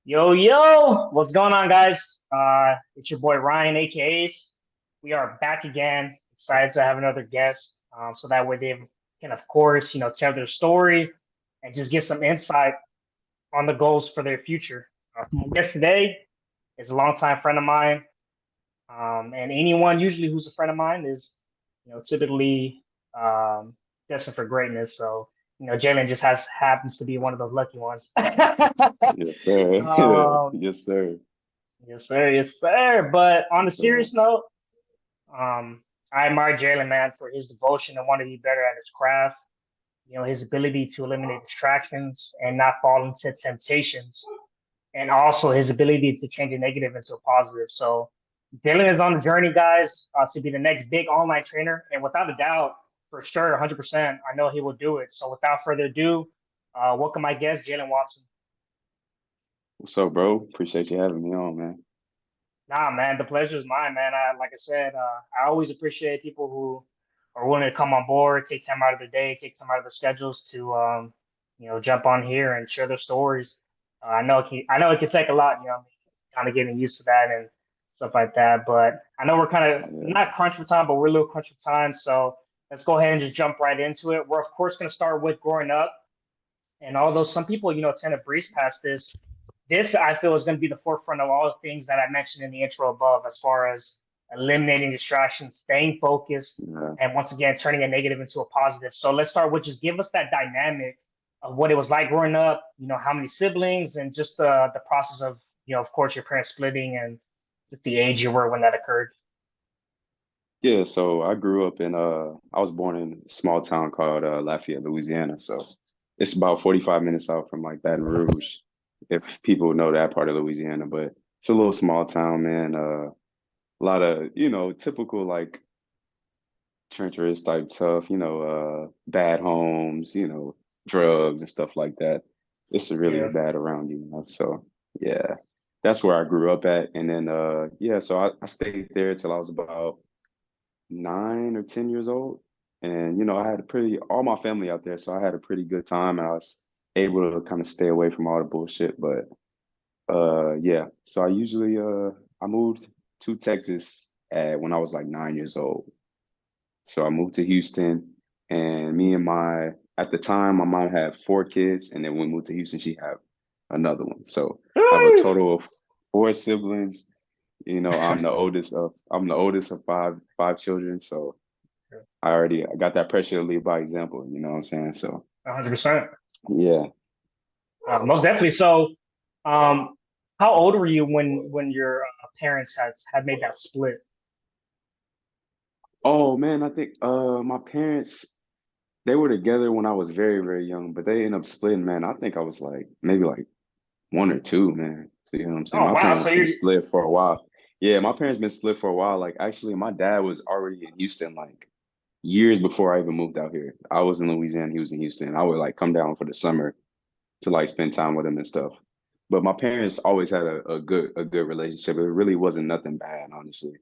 Yo, yo, what's going on, guys? It's your boy Ryan, aka Ace. We are back again. Excited to have another guest, so that way they can, of course, tell their story and just get some insight on the goals for their future. My guest today is a longtime friend of mine, and anyone usually who's a friend of mine is, typically um, destined for greatness. So, Jalen just has happens to be one of those lucky ones. Yes, sir. Um, Yes, sir. Yes, sir. Yes, sir. But on a Yes, sir. serious note, I admire Jalen, man, for his devotion and want to be better at his craft. His ability to eliminate distractions and not fall into temptations, and also his ability to change a negative into a positive. So, Jalen is on the journey, guys, to be the next big online trainer. And without a doubt, for sure, 100%, I know he will do it. So, without further ado, welcome my guest, Jalen Watson. What's up, bro? Appreciate you having me on, man. Nah, man, the pleasure is mine, man. Like I said, I always appreciate people who are willing to come on board, take time out of their day, take time out of their schedules to, jump on here and share their stories. I know it can take a lot, kind of getting used to that and stuff like that. But I know we're kind of Yeah. not crunch for time, but we're a little crunch for time. So let's go ahead and just jump right into it. We're of course going to start with growing up. And although some people, tend to breeze past this, this I feel is going to be the forefront of all the things that I mentioned in the intro above, as far as eliminating distractions, staying focused, Yeah. and once again turning a negative into a positive. So let's start with just give us that dynamic of what it was like growing up. How many siblings, and just the process of of course, your parents splitting and just the age you were when that occurred. Yeah, so I grew up in I was born in a small town called Lafayette, Louisiana. So it's about 45 minutes out from like Baton Rouge, if people know that part of Louisiana, but it's a little small town, man. A lot of, typical like treacherous type stuff, bad homes, drugs and stuff like that. It's really Yeah. bad around you. So yeah, that's where I grew up at. And then yeah, so I stayed there till I was about 9 or 10 years old. And I had a pretty all my family out there, so I had a pretty good time. I was able to kind of stay away from all the bullshit. But yeah, so I moved to Texas when I was like 9 years old. So I moved to Houston, and at the time, my mom had four kids, and then when we moved to Houston, she had another one. So I have a total of four siblings. I'm the oldest of five children. So I got that pressure to lead by example. You know what I'm saying? So 100%. yeah. Most definitely. So, um, how old were you when your parents had made that split? Oh man, I think my parents they were together when I was very, very young, but they ended up splitting, man. I think I was like maybe like one or two, man. So you know what I'm saying? Oh My wow! So parents been you're split for a while. Yeah, my parents been split for a while. Like actually, my dad was already in Houston like years before I even moved out here. I was in Louisiana, he was in Houston. I would like come down for the summer to like spend time with him and stuff. But my parents always had a good relationship. It really wasn't nothing bad, honestly.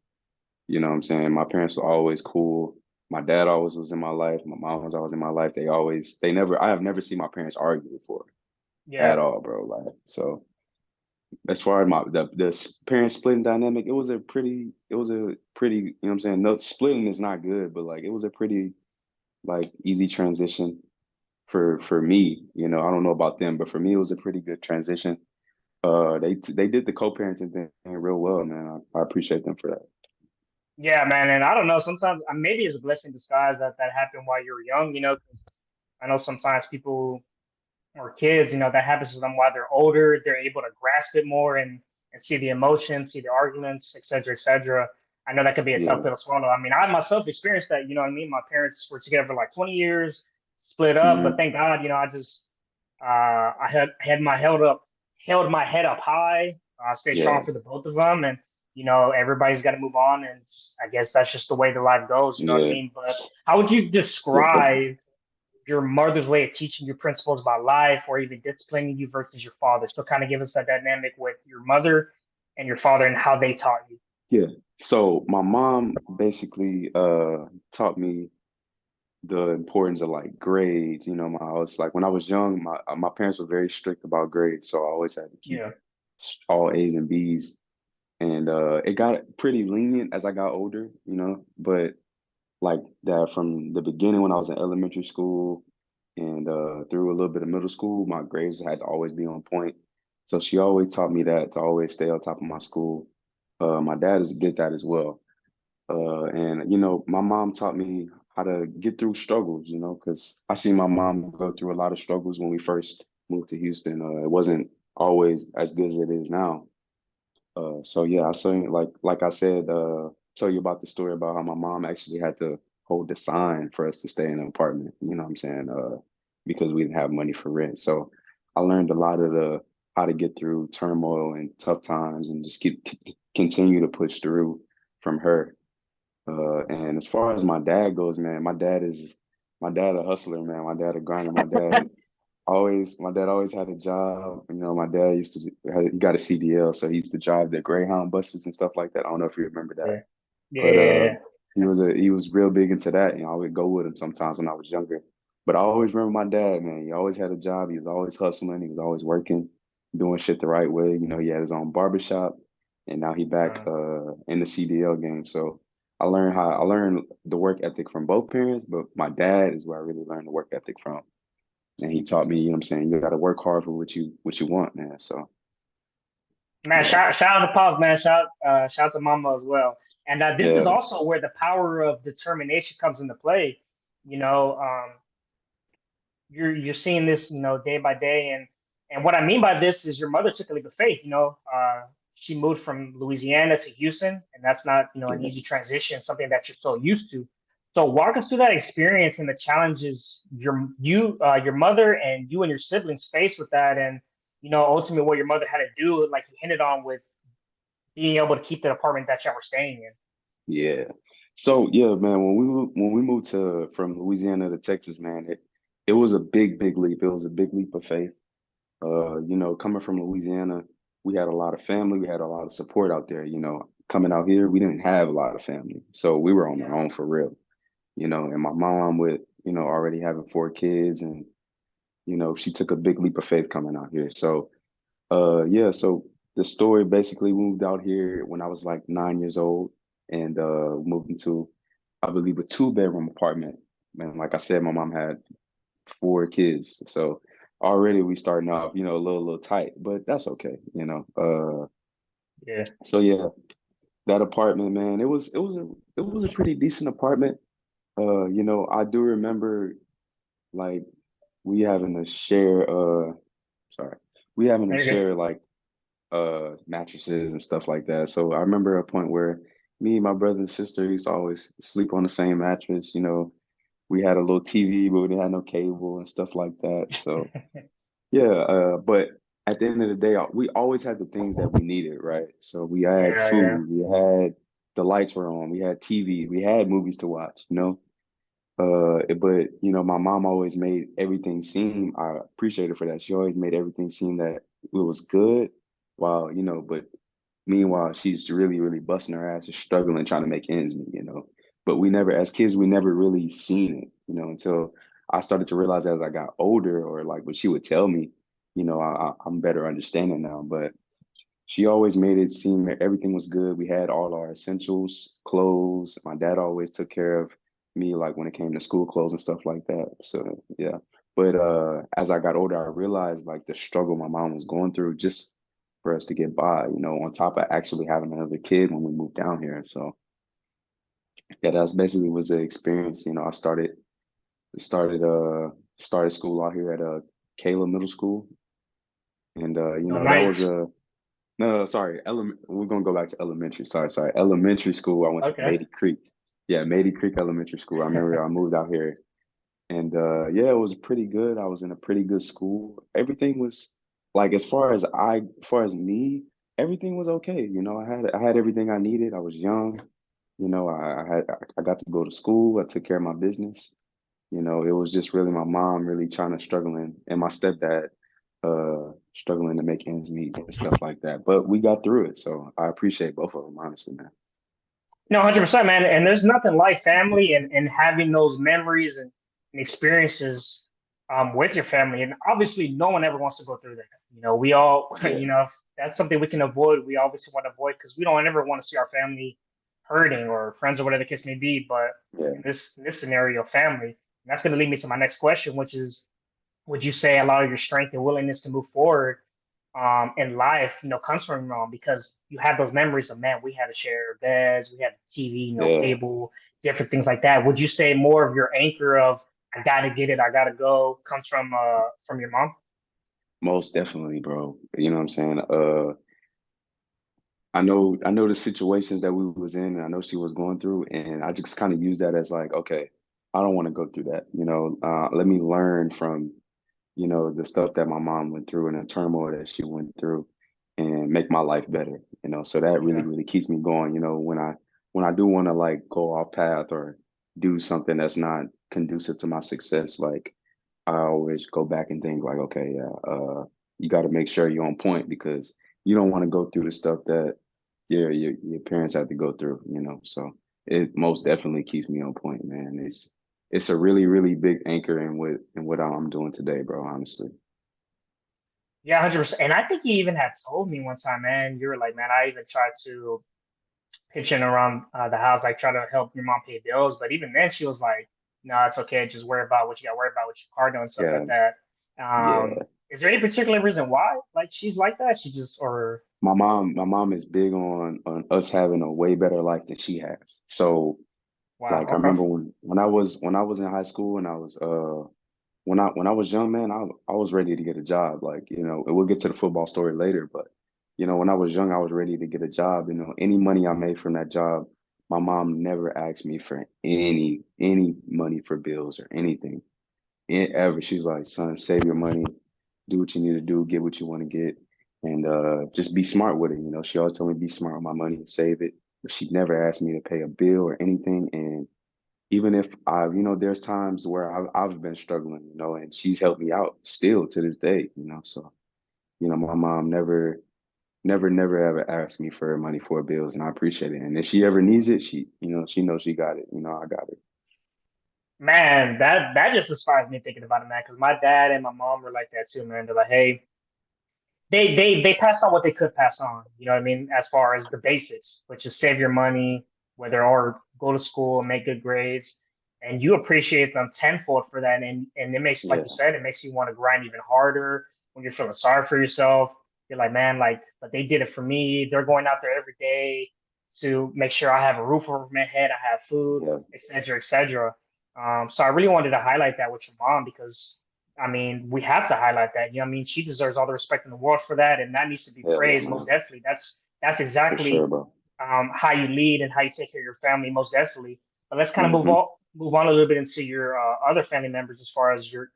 You know what I'm saying? My parents were always cool. My dad always was in my life. My mom was always in my life. I have never seen my parents argue before yeah. at all, bro. Like, so as far as the parent splitting dynamic, it was a pretty, you know what I'm saying? No, splitting is not good, but like it was a pretty like easy transition for me. I don't know about them, but for me it was a pretty good transition. They did the co-parenting thing real well, man. I appreciate them for that. Yeah, man, and I don't know. Sometimes maybe it's a blessing in disguise that that happened while you were young. 'Cause I know sometimes people or kids, that happens to them while they're older. They're able to grasp it more and see the emotions, see the arguments, et cetera, et cetera. I know that could be a tough Yeah. pill to swallow. I mean, I myself experienced that. You know what I mean? My parents were together for like 20 years, split up, but Hmm. thank God, I just I had my held my head up high. I stayed strong Yeah. for the both of them, and everybody's got to move on, and just, I guess that's just the way the life goes. You know what I Yeah. mean? But how would you Yes, sir. describe your mother's way of teaching you principles about life, or even disciplining you versus your father? So, kind of give us that dynamic with your mother and your father and how they taught you. Yeah. So my mom basically taught me the importance of like grades. I was like when I was young, my parents were very strict about grades, so I always had to keep Yeah, all A's and B's. And it got pretty lenient as I got older, but like that from the beginning when I was in elementary school and through a little bit of middle school, my grades had to always be on point. So she always taught me that to always stay on top of my school. My dad did that as well. And my mom taught me how to get through struggles, because I see my mom go through a lot of struggles when we first moved to Houston. It wasn't always as good as it is now. So yeah, I saw like I said, tell you about the story about how my mom actually had to hold the sign for us to stay in an apartment, you know what I'm saying? Because we didn't have money for rent. So I learned a lot of the how to get through turmoil and tough times and just continue to push through from her. And as far as my dad goes, man, my dad a hustler, man. My dad a grinder. My dad always had a job. My dad he got a CDL, so he used to drive the Greyhound buses and stuff like that. I don't know if you remember that, Yeah. but Yeah. he was real big into that. I would go with him sometimes when I was younger. But I always remember my dad, man. He always had a job. He was always hustling. He was always working, doing shit the right way. He had his own barbershop, and now he back in the CDL game. So I learned the work ethic from both parents, but my dad is where I really learned the work ethic from. And he taught me, what I'm saying, you gotta work hard for what you want, man. So Man, yeah. shout out to Pops, man. Shout out to Mama as well. And this is Yeah. also where the power of determination comes into play. You know, you're seeing this, day by day, and what I mean by this is your mother took a leap of faith. She moved from Louisiana to Houston, and that's not, an Yeah. easy transition, something that you're so used to. So walk us through that experience and the challenges your mother and you and your siblings faced with that, and ultimately what your mother had to do, like you hinted on, with being able to keep the apartment that y'all were staying in. Yeah. So yeah, man, when we moved to from Louisiana to Texas, man, it was a big leap. It was a big leap of faith. Coming from Louisiana, we had a lot of family, we had a lot of support out there. Coming out here, we didn't have a lot of family. So we were on our Yeah. own for real. And my mom with, already having 4 kids and she took a big leap of faith coming out here. So yeah, so the story basically moved out here when I was like 9 years old and moved into, I believe, a 2-bedroom apartment. And like I said, my mom had 4 kids. So already we starting off, a little tight, but that's okay. Yeah. So yeah, that apartment, man, it was a pretty decent apartment. I do remember like we having to share sorry, we having to There you go. share like mattresses and stuff like that. So I remember a point where me and my brother and sister used to always sleep on the same mattress. We had a little TV, but we didn't have no cable and stuff like that. So yeah, but at the end of the day, we always had the things that we needed, right? So we had Yeah. Yeah. food, we had the lights were on, we had TV, we had movies to watch. But my mom always made everything seem, I appreciate her for that. She always made everything seem that it was good, while, but meanwhile, she's really, really busting her ass and struggling, trying to make ends meet. But we never, as kids, we never really seen it, until I started to realize as I got older, or like what she would tell me, I'm better understanding now. But she always made it seem that everything was good. We had all our essentials, clothes. My dad always took care of me, like when it came to school clothes and stuff like that. So yeah. But as I got older, I realized like the struggle my mom was going through just for us to get by, on top of actually having another kid when we moved down here. So yeah, that's basically was the experience. I started started school out here at Kayla Middle School. And Oh, that was nice. a No, sorry. We're gonna go back to elementary. Sorry. Elementary school. I went to Okay. Mady Creek. Yeah, Mady Creek Elementary School. I remember I moved out here, and yeah, it was pretty good. I was in a pretty good school. Everything was like, as far as me, everything was okay. I had everything I needed. I was young. I got to go to school. I took care of my business. It was just really my mom really trying to struggling, and my stepdad struggling to make ends meet and stuff like that. But we got through it, so I appreciate both of them, honestly, man. No, 100%, man. And there's nothing like family and having those memories and experiences with your family. And obviously, no one ever wants to go through that. We all, Yeah, that's something we can avoid. We obviously want to avoid because we don't ever want to see our family hurting or friends or whatever the case may be. But Yeah. in this scenario, family, and that's going to lead me to my next question, which is, would you say a lot of your strength and willingness to move forward in life, comes from your mom because you have those memories of, man, we had to share beds, we had TV, Yeah. cable, different things like that. Would you say more of your anchor of I gotta get it, I gotta go comes from your mom? Most definitely, bro. You know what I'm saying? I know the situations that we was in, and I know she was going through, and I just kind of use that as like, okay, I don't want to go through that. Let me learn from, the stuff that my mom went through and the turmoil that she went through, and make my life better. So that really, Yeah. really keeps me going. When I do want to like go off path or do something that's not conducive to my success, like I always go back and think like, okay, yeah, you got to make sure you're on point because you don't want to go through the stuff that your parents have to go through. So it most definitely keeps me on point, man. It's a really, really big anchor in what I'm doing today, bro, honestly. Yeah, 100%. And I think you even had told me one time, man, you were like, man, I even tried to pitch in around the house, like try to help your mom pay bills. But even then, she was like, no, it's okay. Just worry about what you got to worry about with your car note and stuff like Yeah, that. yeah. Is there any particular reason why, like, she's like that? She just, or, My mom is big on us having a way better life than she has. So wow, like I okay. remember when I was in high school and I was when I was young, man, I was ready to get a job. Like, and we'll get to the football story later, but when I was young, I was ready to get a job. Any money I made from that job, my mom never asked me for any money for bills or anything. Ever. She's like, son, save your money, do what you need to do, get what you want to get, and just be smart with it. She always told me be smart with my money and save it. But she never asked me to pay a bill or anything. And even if there's times where I've been struggling, and she's helped me out still to this day. So, my mom never, never, never ever asked me for money for bills, and I appreciate it. And if she ever needs it, she knows she got it. I got it. Man, that just inspires me thinking about it, man. Because my dad and my mom were like that too, man. They're like, hey, they passed on what they could pass on. You know what I mean? As far as the basics, which is save your money, whether or go to school and make good grades. And you appreciate them tenfold for that. And it makes, like you Yeah, said, it makes you want to grind even harder when you're feeling sorry for yourself. You're like, man, like, but they did it for me. They're going out there every day to make sure I have a roof over my head, I have food, yeah, et cetera, et cetera. So I really wanted to highlight that with your mom because I mean, we have to highlight that. You know, what I mean, she deserves all the respect in the world for that, and that needs to be hell yeah, praised. Most man, definitely, that's for sure, exactly bro. how you lead and how you take care of your family. Most definitely. But let's kind of Hmm. move on a little bit into your other family members, as far as your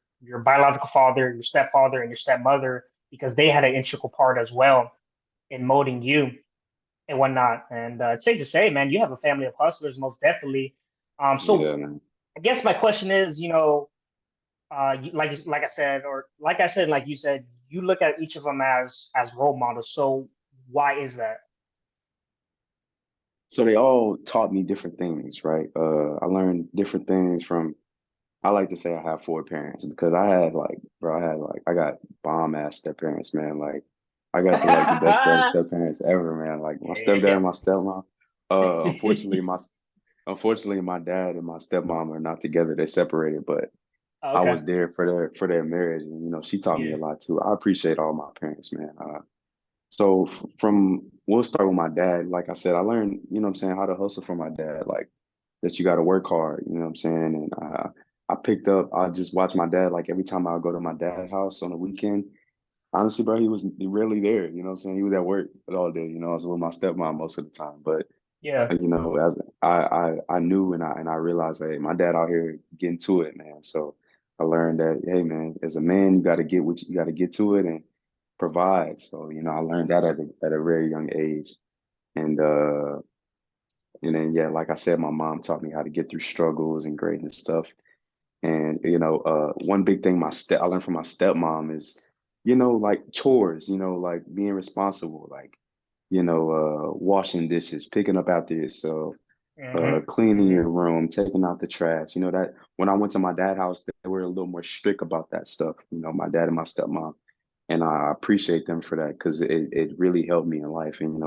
biological father, your stepfather, and your stepmother, because they had an integral part as well in molding you and whatnot. And it's safe to say, man, you have a family of hustlers, most definitely. So Yeah, man. I guess my question is, like I said, or like I said, like you said, you look at each of them as role models. So why is that? So they all taught me different things, right? I learned different things from. I like to say I have four parents because I had like, bro, I got bomb ass step parents, man. Like, I got the best step parents ever, man. Like my stepdad Yeah. and my stepmom. Unfortunately, my dad and my stepmom are not together. They're separated, but I Okay. was there for their marriage, and she taught me Yeah. a lot too. I appreciate all my parents, man. So from we'll start with my dad. Like I said, I learned, what I'm saying, how to hustle from my dad. Like that you got to work hard, what I'm saying? And I just watch my dad like every time I go to my dad's house on the weekend. Honestly, bro, he was rarely there, what I'm saying? He was at work all day, I was with my stepmom most of the time. But Yeah. as I knew and I realized that hey, my dad out here getting to it, man. So I learned that, hey man, as a man, you got to get what you got to get to it and provide. So, I learned that at a very young age. And then yeah, like I said, my mom taught me how to get through struggles and grades and stuff. And one big thing I learned from my stepmom is, like chores, like being responsible, like, washing dishes, picking up after yourself, Hmm. cleaning Hmm. your room, taking out the trash. That when I went to my dad's house, they were a little more strict about that stuff, my dad and my stepmom. and I appreciate them for that because it really helped me in life and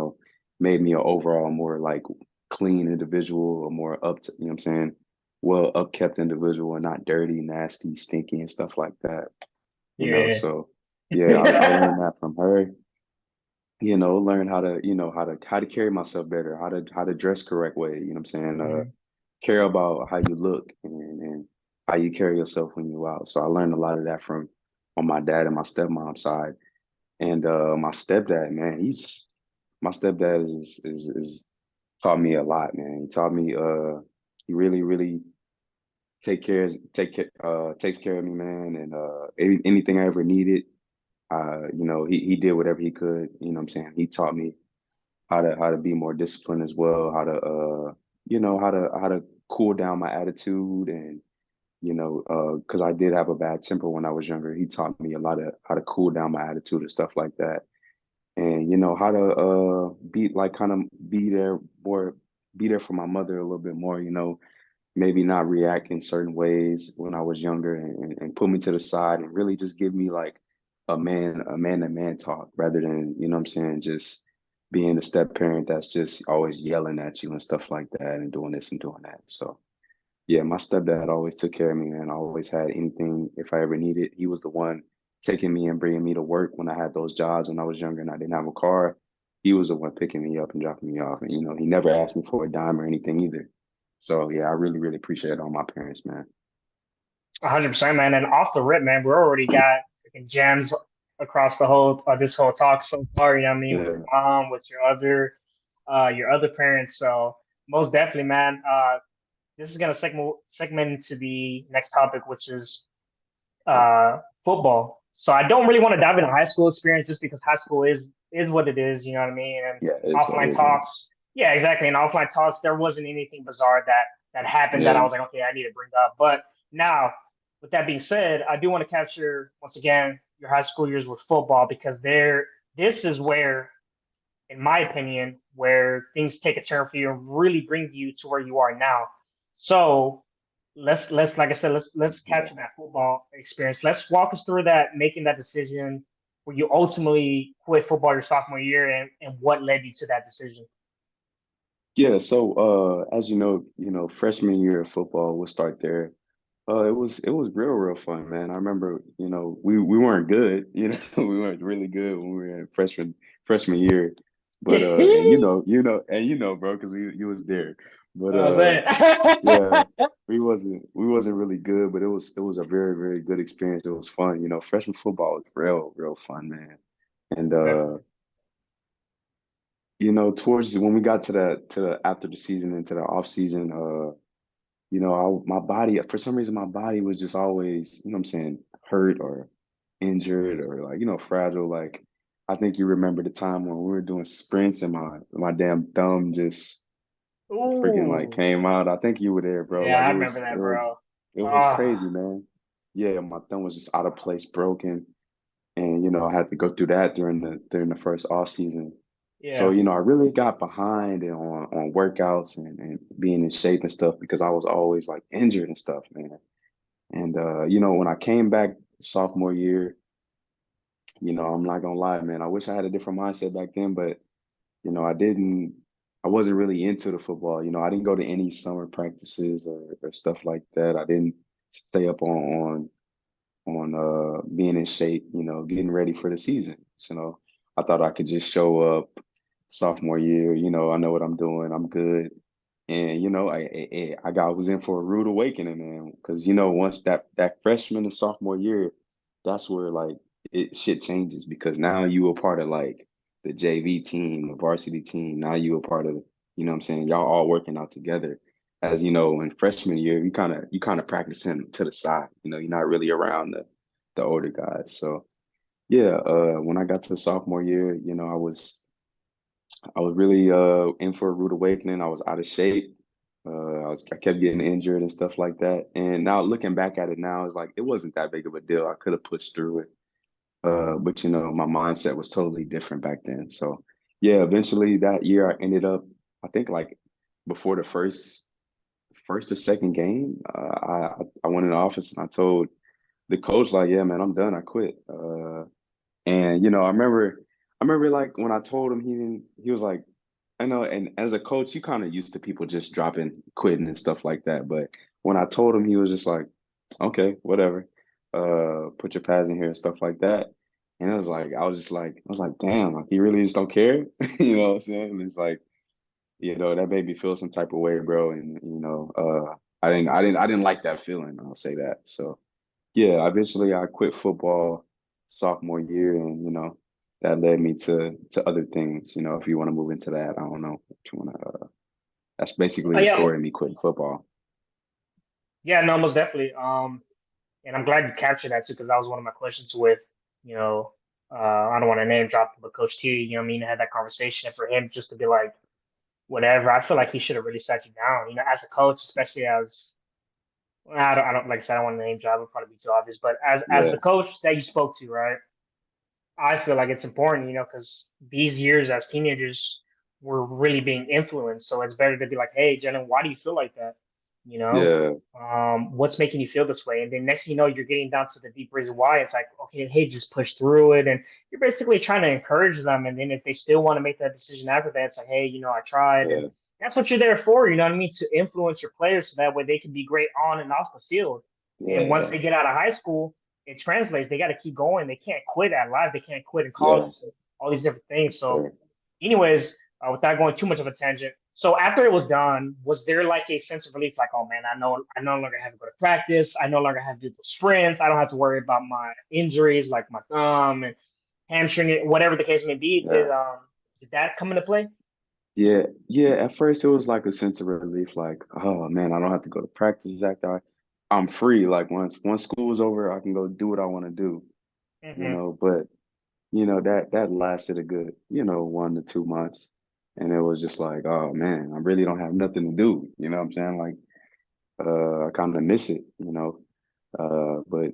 made me an overall more like clean individual, a more up to, you know what I'm saying, well upkept individual and not dirty, nasty, stinky and stuff like that. Yeah. So yeah, I learned that from her. Learn how to, how to carry myself better, how to dress correct way, you know what I'm saying? Mhm. Care about how you look and how you carry yourself when you're out. So I learned a lot of that from on my dad and my stepmom's side. And my stepdad, man, my stepdad is taught me a lot, man. He taught me he really, really takes care of me, man, and anything I ever needed, he did whatever he could, you know what I'm saying? He taught me how to be more disciplined as well, how to how to cool down my attitude and because I did have a bad temper when I was younger. He taught me a lot of how to cool down my attitude and stuff like that. And how to be like kind of more be there for my mother a little bit more, maybe not react in certain ways when I was younger and put me to the side and really just give me like a man to man talk rather than, you know what I'm saying, just being a step parent that's just always yelling at you and stuff like that and doing this and doing that. So yeah, my stepdad always took care of me, man. I always had anything if I ever needed. He was the one taking me and bringing me to work when I had those jobs when I was younger and I didn't have a car. He was the one picking me up and dropping me off. And, he never asked me for a dime or anything either. So yeah, I really, really appreciate all my parents, man. 100%, man. And off the rip, man, we're already got freaking gems across the whole this whole talk so far. You know what I mean? With your Yeah. mom, with your other parents. So most definitely, man. This is gonna segment into the next topic, which is football. So I don't really want to dive into high school experience just because high school is what it is. You know what I mean? And Yeah, it's what offline it is, man. talks, yeah, exactly. And offline talks, there wasn't anything bizarre that happened that I Yeah. was like, okay, I need to bring up. But now, with that being said, I do want to capture once again your high school years with football because this is where, in my opinion, where things take a turn for you and really bring you to where you are now. So let's like I said, let's Yeah. capture that football experience. Let's walk us through that, making that decision where you ultimately quit football your sophomore year and what led you to that decision. Yeah, so as freshman year of football, we'll start there. It was real fun, man. I remember, we weren't good, we weren't really good when we were in freshman year, but and You bro, because you was there. But know what I'm yeah, saying? we wasn't really good, but it was a very, very good experience. It was fun, freshman football was real fun, man. And Definitely. towards when we got to the after the season into the off season, my body, for some reason, my body was just always, what I'm saying, hurt or injured or like, fragile. Like, I think you remember the time when we were doing sprints and my damn thumb just freaking like Ooh, came out. I think you were there, bro. yeah, Like I it remember was, it that, was, bro. it was crazy, Ah, man. Yeah, my thumb was just out of place, broken, and I had to go through that during the first off season. So, yeah. I really got behind on workouts and being in shape and stuff because I was always like injured and stuff, man. And when I came back sophomore year, I'm not gonna lie, man, I wish I had a different mindset back then, but I wasn't really into the football. I didn't go to any summer practices or stuff like that. I didn't stay up on being in shape, getting ready for the season. I thought I could just show up sophomore year, I know what I'm doing, I'm good. And I was in for a rude awakening, man, because once that freshman and sophomore year, that's where like it shit changes because now you a part of like the JV team, the varsity team. Now you a part of, what I'm saying, y'all all working out together. As in freshman year, you kind of practicing to the side. You're not really around the older guys. So yeah, when I got to sophomore year, I was really in for a rude awakening. I was out of shape. I kept getting injured and stuff like that. And now looking back at it now, it's like it wasn't that big of a deal. I could have pushed through it. But my mindset was totally different back then. So yeah, eventually that year I ended up, I think like before the first or second game, I went in the office and I told the coach like, yeah, man, I'm done. I quit. And I remember like when I told him, he was like, I know, and as a coach, you kind of used to people just dropping, quitting and stuff like that. But when I told him, he was just like, okay, whatever. Put your pads in here and stuff like that. And I was like, damn, like you really just don't care, what I'm saying? And it's like, that made me feel some type of way, bro. And I didn't like that feeling. I'll say that. So yeah, eventually I quit football sophomore year, and that led me to other things. If you want to move into that, I don't know if you want to. That's basically Oh the yeah, story of me quitting football. yeah, no, most definitely. And I'm glad you captured that too, because that was one of my questions with, you know, I don't want to name drop, but Coach T, you know what I mean, had that conversation. And for him just to be like, whatever, I feel like he should have really sat you down, as a coach, especially as, well, I don't, like I said, I don't want to name drop, it would probably be too obvious, but as Yeah, the coach that you spoke to, right? I feel like it's important, because these years as teenagers, we're really being influenced. So it's better to be like, hey, Jalen, why do you feel like that? You know, yeah, what's making you feel this way? And then next thing you know, you're getting down to the deep reason why. It's like, okay, hey, just push through it. And you're basically trying to encourage them. And then if they still want to make that decision after that, it's like, hey, I tried. And yeah, that's what you're there for, you know what I mean? To influence your players so that way they can be great on and off the field. And once yeah, they get out of high school, it translates. They got to keep going. They can't quit at life. They can't quit in yeah, college. All these different things. So, sure. anyways, without going too much of a tangent, so after it was done, was there like a sense of relief? Like, oh man, I no longer have to go to practice. I no longer have to do the sprints. I don't have to worry about my injuries, like my thumb and hamstring, whatever the case may be. Yeah, Did that come into play? yeah, yeah. At first, it was like a sense of relief, like, oh man, I don't have to go to practice after I'm free. Like once school's over, I can go do what I want to do. Hmm. But that lasted a good, 1 to 2 months. And it was just like, oh man, I really don't have nothing to do. You know what I'm saying? Like, I kind of miss it. But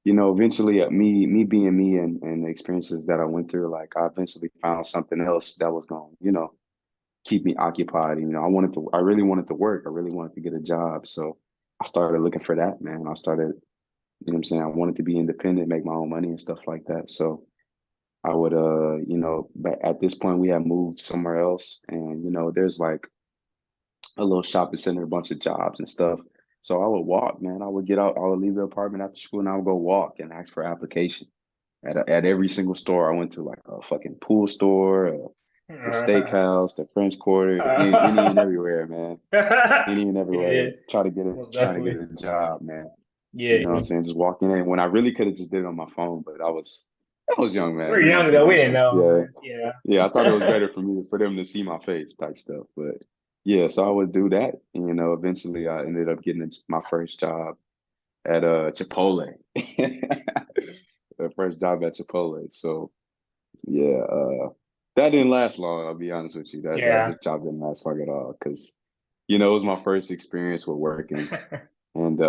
eventually, me being me, and the experiences that I went through, like I eventually found something else that was going, keep me occupied. I really wanted to work. I really wanted to get a job. So I started looking for that, man. I started, what I'm saying? I wanted to be independent, make my own money and stuff like that. So I would, but at this point we had moved somewhere else, and there's like a little shopping center, a bunch of jobs and stuff. So I would walk, man. I would get out, I would leave the apartment after school, and I would go walk and ask for application at every single store I went to, like a fucking pool store, the steakhouse, the French Quarter, any and everywhere, man. Any and everywhere. Yeah, most Try to get definitely. a job, man. You Yeah, know what I'm saying? Just walking in when I really could have just did it on my phone, but I was young, man. we're You know what young I'm though. We saying? didn't Like, know, yeah, man. Yeah. yeah. I thought it was better for them to see my face type stuff. But yeah, so I would do that. And, eventually I ended up getting my first job at Chipotle. The first job at Chipotle. So yeah, that didn't last long, I'll be honest with you. That Yeah. this job didn't last long at all because, it was my first experience with working. And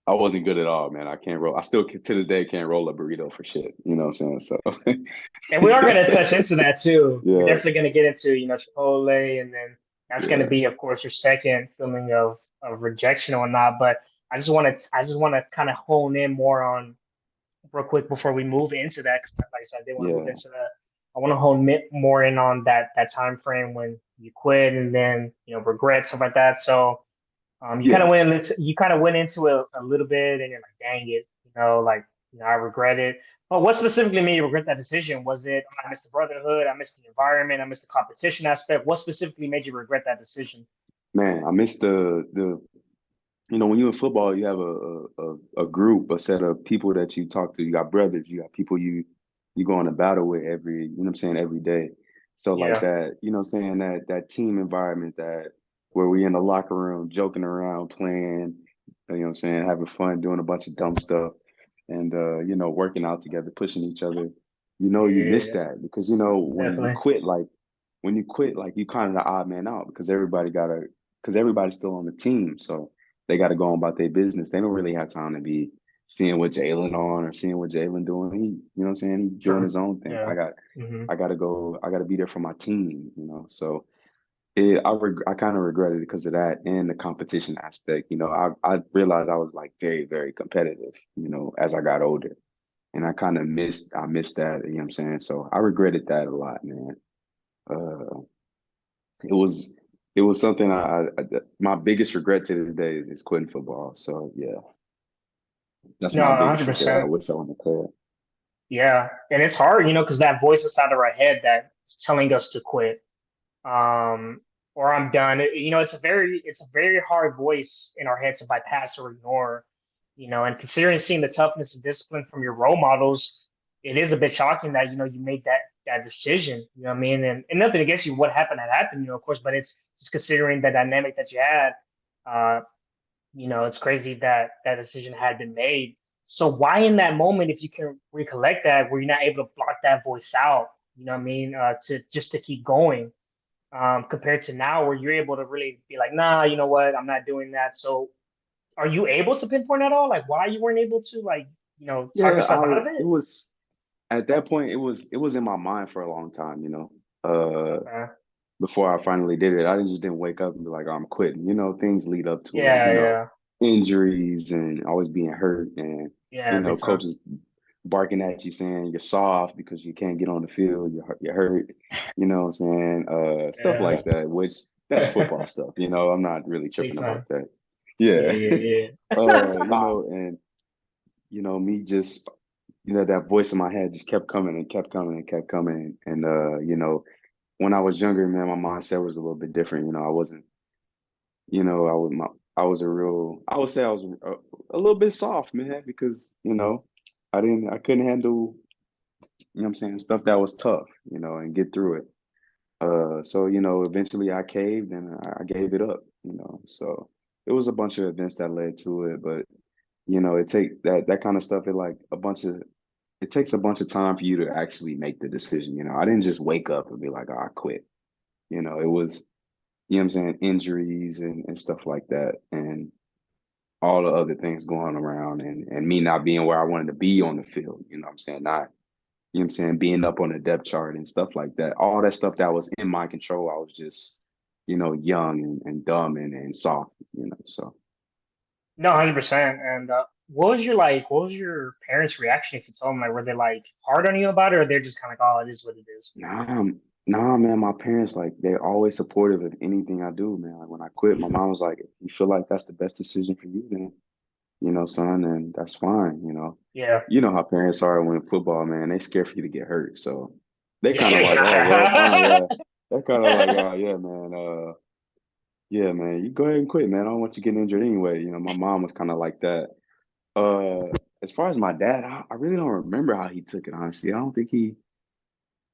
I wasn't good at all, man. I can't roll. I still to this day can't roll a burrito for shit. You know what I'm saying? So And we are going to touch into that too. We're yeah, definitely going to get into, Chipotle, and then that's going to yeah, be, of course, your second feeling of rejection or whatnot. But I just want to kind of hone in more on real quick before we move into that. 'Cause like I said, I did want to move yeah, into that. I want to more in on that time frame when you quit and then regret stuff like that. So yeah, you kind of went into it a little bit, and you're like, dang it, like I regret it. But what specifically made you regret that decision? Was it, oh, I missed the brotherhood, I missed the environment, I missed the competition aspect? What specifically made you regret that decision? man. I miss the when you're in football, you have a group, a set of people that you talk to. You got brothers, you got people you go on a battle with what I'm saying, every day. So like Yeah, that, what I'm saying, that team environment, that where we in the locker room joking around, playing, what I'm saying, having fun, doing a bunch of dumb stuff, and working out together, pushing each other. You miss yeah, that because definitely. when you quit, like you kind of the odd man out because everybody's still on the team. So they got to go on about their business. They don't really have time to be seeing what Jalen on or seeing what Jalen doing. You know what I'm saying? He's doing True. his own thing. Yeah. Hmm. I got to go. I got to be there for my team. So I kind of regretted it because of that and the competition aspect. I realized I was like very, very competitive, as I got older. and I missed that, you know what I'm saying? So I regretted that a lot, man. Uh, it was it was something my biggest regret to this day is quitting football. So yeah, that's No, my biggest regret. I 100%. wish I wouldn't have quit. Yeah, and it's hard, because that voice inside of our head that's telling us to quit, um, or I'm done. It's a very hard voice in our head to bypass or ignore, And considering seeing the toughness and discipline from your role models, it is a bit shocking that you made that decision. You know what I mean? And nothing against you, what happened had happened, of course, but it's just considering the dynamic that you had. Uh, it's crazy that that decision had been made. So why in that moment, if you can recollect that, were you not able to block that voice out? You know what I mean? To keep going, compared to now where you're able to really be like, nah, you know what, I'm not doing that. So are you able to pinpoint at all, like why you weren't able to talk Yeah, yourself out I of it it? was at that point it was in my mind for a long time, Okay. before I finally did it. I just didn't wake up and be like, "Oh, I'm quitting." Things lead up to it, Yeah, yeah, injuries and always being hurt and, yeah, big time. coaches barking at you saying you're soft because you can't get on the field, you're hurt, you know what I'm saying? Stuff Yeah. like that, which that's football stuff, I'm not really Big tripping about time. that. Yeah, Yeah. yeah, yeah. And me just that voice in my head just kept coming and kept coming and kept coming. And when I was younger, man, my mindset was a little bit different. I wasn't, I would I was a real I would say I was a little bit soft, man, because I couldn't handle, what I'm saying, stuff that was tough, and get through it. So eventually I caved and I gave it up, So it was a bunch of events that led to it, but it take that kind of stuff. It takes a bunch of time for you to actually make the decision. I didn't just wake up and be like, oh, I quit. It was, what I'm saying, injuries and stuff like that, and all the other things going around, and me not being where I wanted to be on the field. What I'm saying, not, what I'm saying, being up on the depth chart and stuff like that. All that stuff that was in my control, I was just, young and dumb and soft. So. No, 100%. And what was your parents' reaction if you told them, like, were they like hard on you about it, or they're just kind of like, oh, it is what it is? Nah, nah, man. My parents, like, they're always supportive of anything I do, man. Like, when I quit, my mom was like, "If you feel like that's the best decision for you, then, son, and that's fine." Yeah. You know how parents are when football, man. They scared for you to get hurt, so they kind of like, "Oh, well, fine, Yeah. yeah." They're kind of like, "Oh, yeah, man. Yeah, man. You go ahead and quit, man. I don't want you getting injured anyway." My mom was kind of like that. Uh, as far as my dad, I really don't remember how he took it. Honestly, I don't think he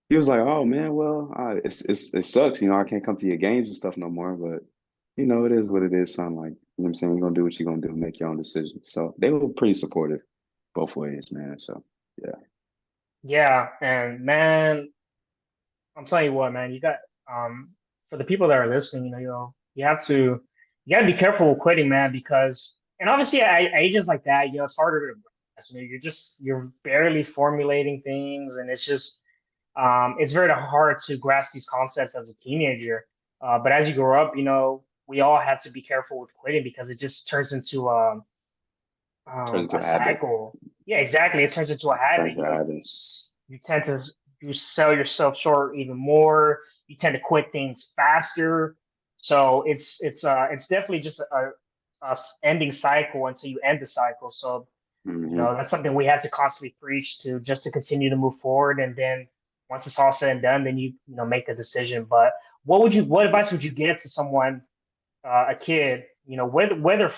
was like, "Oh man, well, it sucks, I can't come to your games and stuff no more, but it is what it is, son. Like, what I'm saying, you're gonna do what you're gonna do, make your own decisions." So they were pretty supportive both ways, man. So yeah. Yeah, and man, I'm telling you what, man, you got for the people that are listening, you gotta be careful with quitting, man, because and obviously at ages like that, it's harder to grasp. You're barely formulating things, and it's very hard to grasp these concepts as a teenager. But as you grow up, we all have to be careful with quitting because it just turns into Turns a into a habit. cycle. Yeah, exactly. It turns into a habit. Turns into a habit. You tend to you sell yourself short even more. You tend to quit things faster. So it's definitely just a ending cycle until you end the cycle. So Hmm. that's something we have to constantly preach to just to continue to move forward. And then once it's all said and done, then you make a decision. But what advice would you give to someone, a kid, whether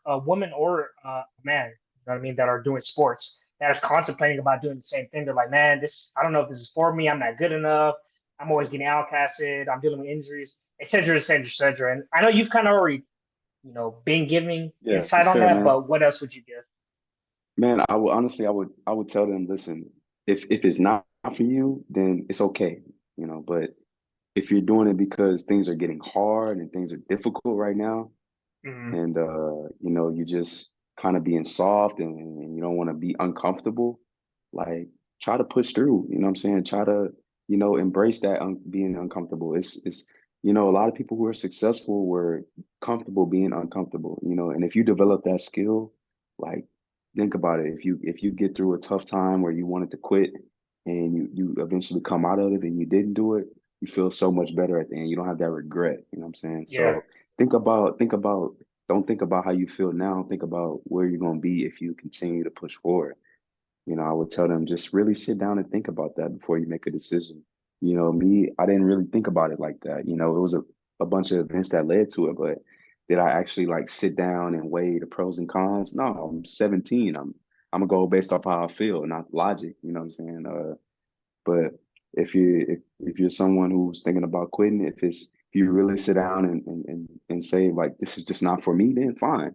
a woman or a man, what I mean, that are doing sports, that is contemplating about doing the same thing. They're like, man, I don't know if this is for me. I'm not good enough. I'm always getting outcasted. I'm dealing with injuries, et cetera, et cetera, et cetera. And I know you've kind of already, been giving Yeah, for insight on sure, that, man. but what else would you give? Man, I would honestly, I would tell them, listen, if it's not for you, then it's okay, but if you're doing it because things are getting hard and things are difficult right now, Hmm. and you just kind of being soft and you don't want to be uncomfortable, like, try to push through. What I'm saying? Try to, embrace that being uncomfortable. It's a lot of people who are successful were comfortable being uncomfortable, and if you develop that skill, like, think about it. If you get through a tough time where you wanted to quit and you eventually come out of it and you didn't do it, you feel so much better at the end. You don't have that regret. You know what I'm saying? Yeah, So think about don't think about how you feel now. Think about where you're gonna be if you continue to push forward. I would tell them just really sit down and think about that before you make a decision. Me, I didn't really think about it like that. It was a bunch of events that led to it, but did I actually like sit down and weigh the pros and cons? No, I'm 17. I'm gonna go based off how I feel, not logic. You know what I'm saying? But if you're someone who's thinking about quitting, if you really sit down and say like this is just not for me, then fine.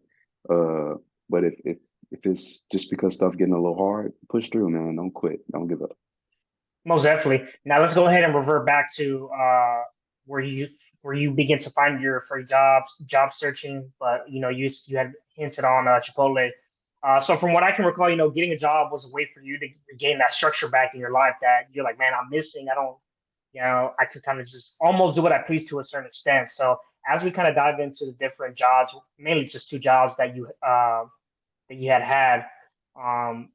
Uh, but if it's just because stuff getting a little hard, push through, man. Don't quit. Don't give up. most definitely. Now let's go ahead and revert back to where you where you begin to find your first jobs, job searching. But you had hinted on Chipotle. So from what I can recall, getting a job was a way for you to gain that structure back in your life that you're like, man, I'm missing. I don't, I can kind of just almost do what I please to a certain extent. So as we kind of dive into the different jobs, mainly just two jobs that you had. Um,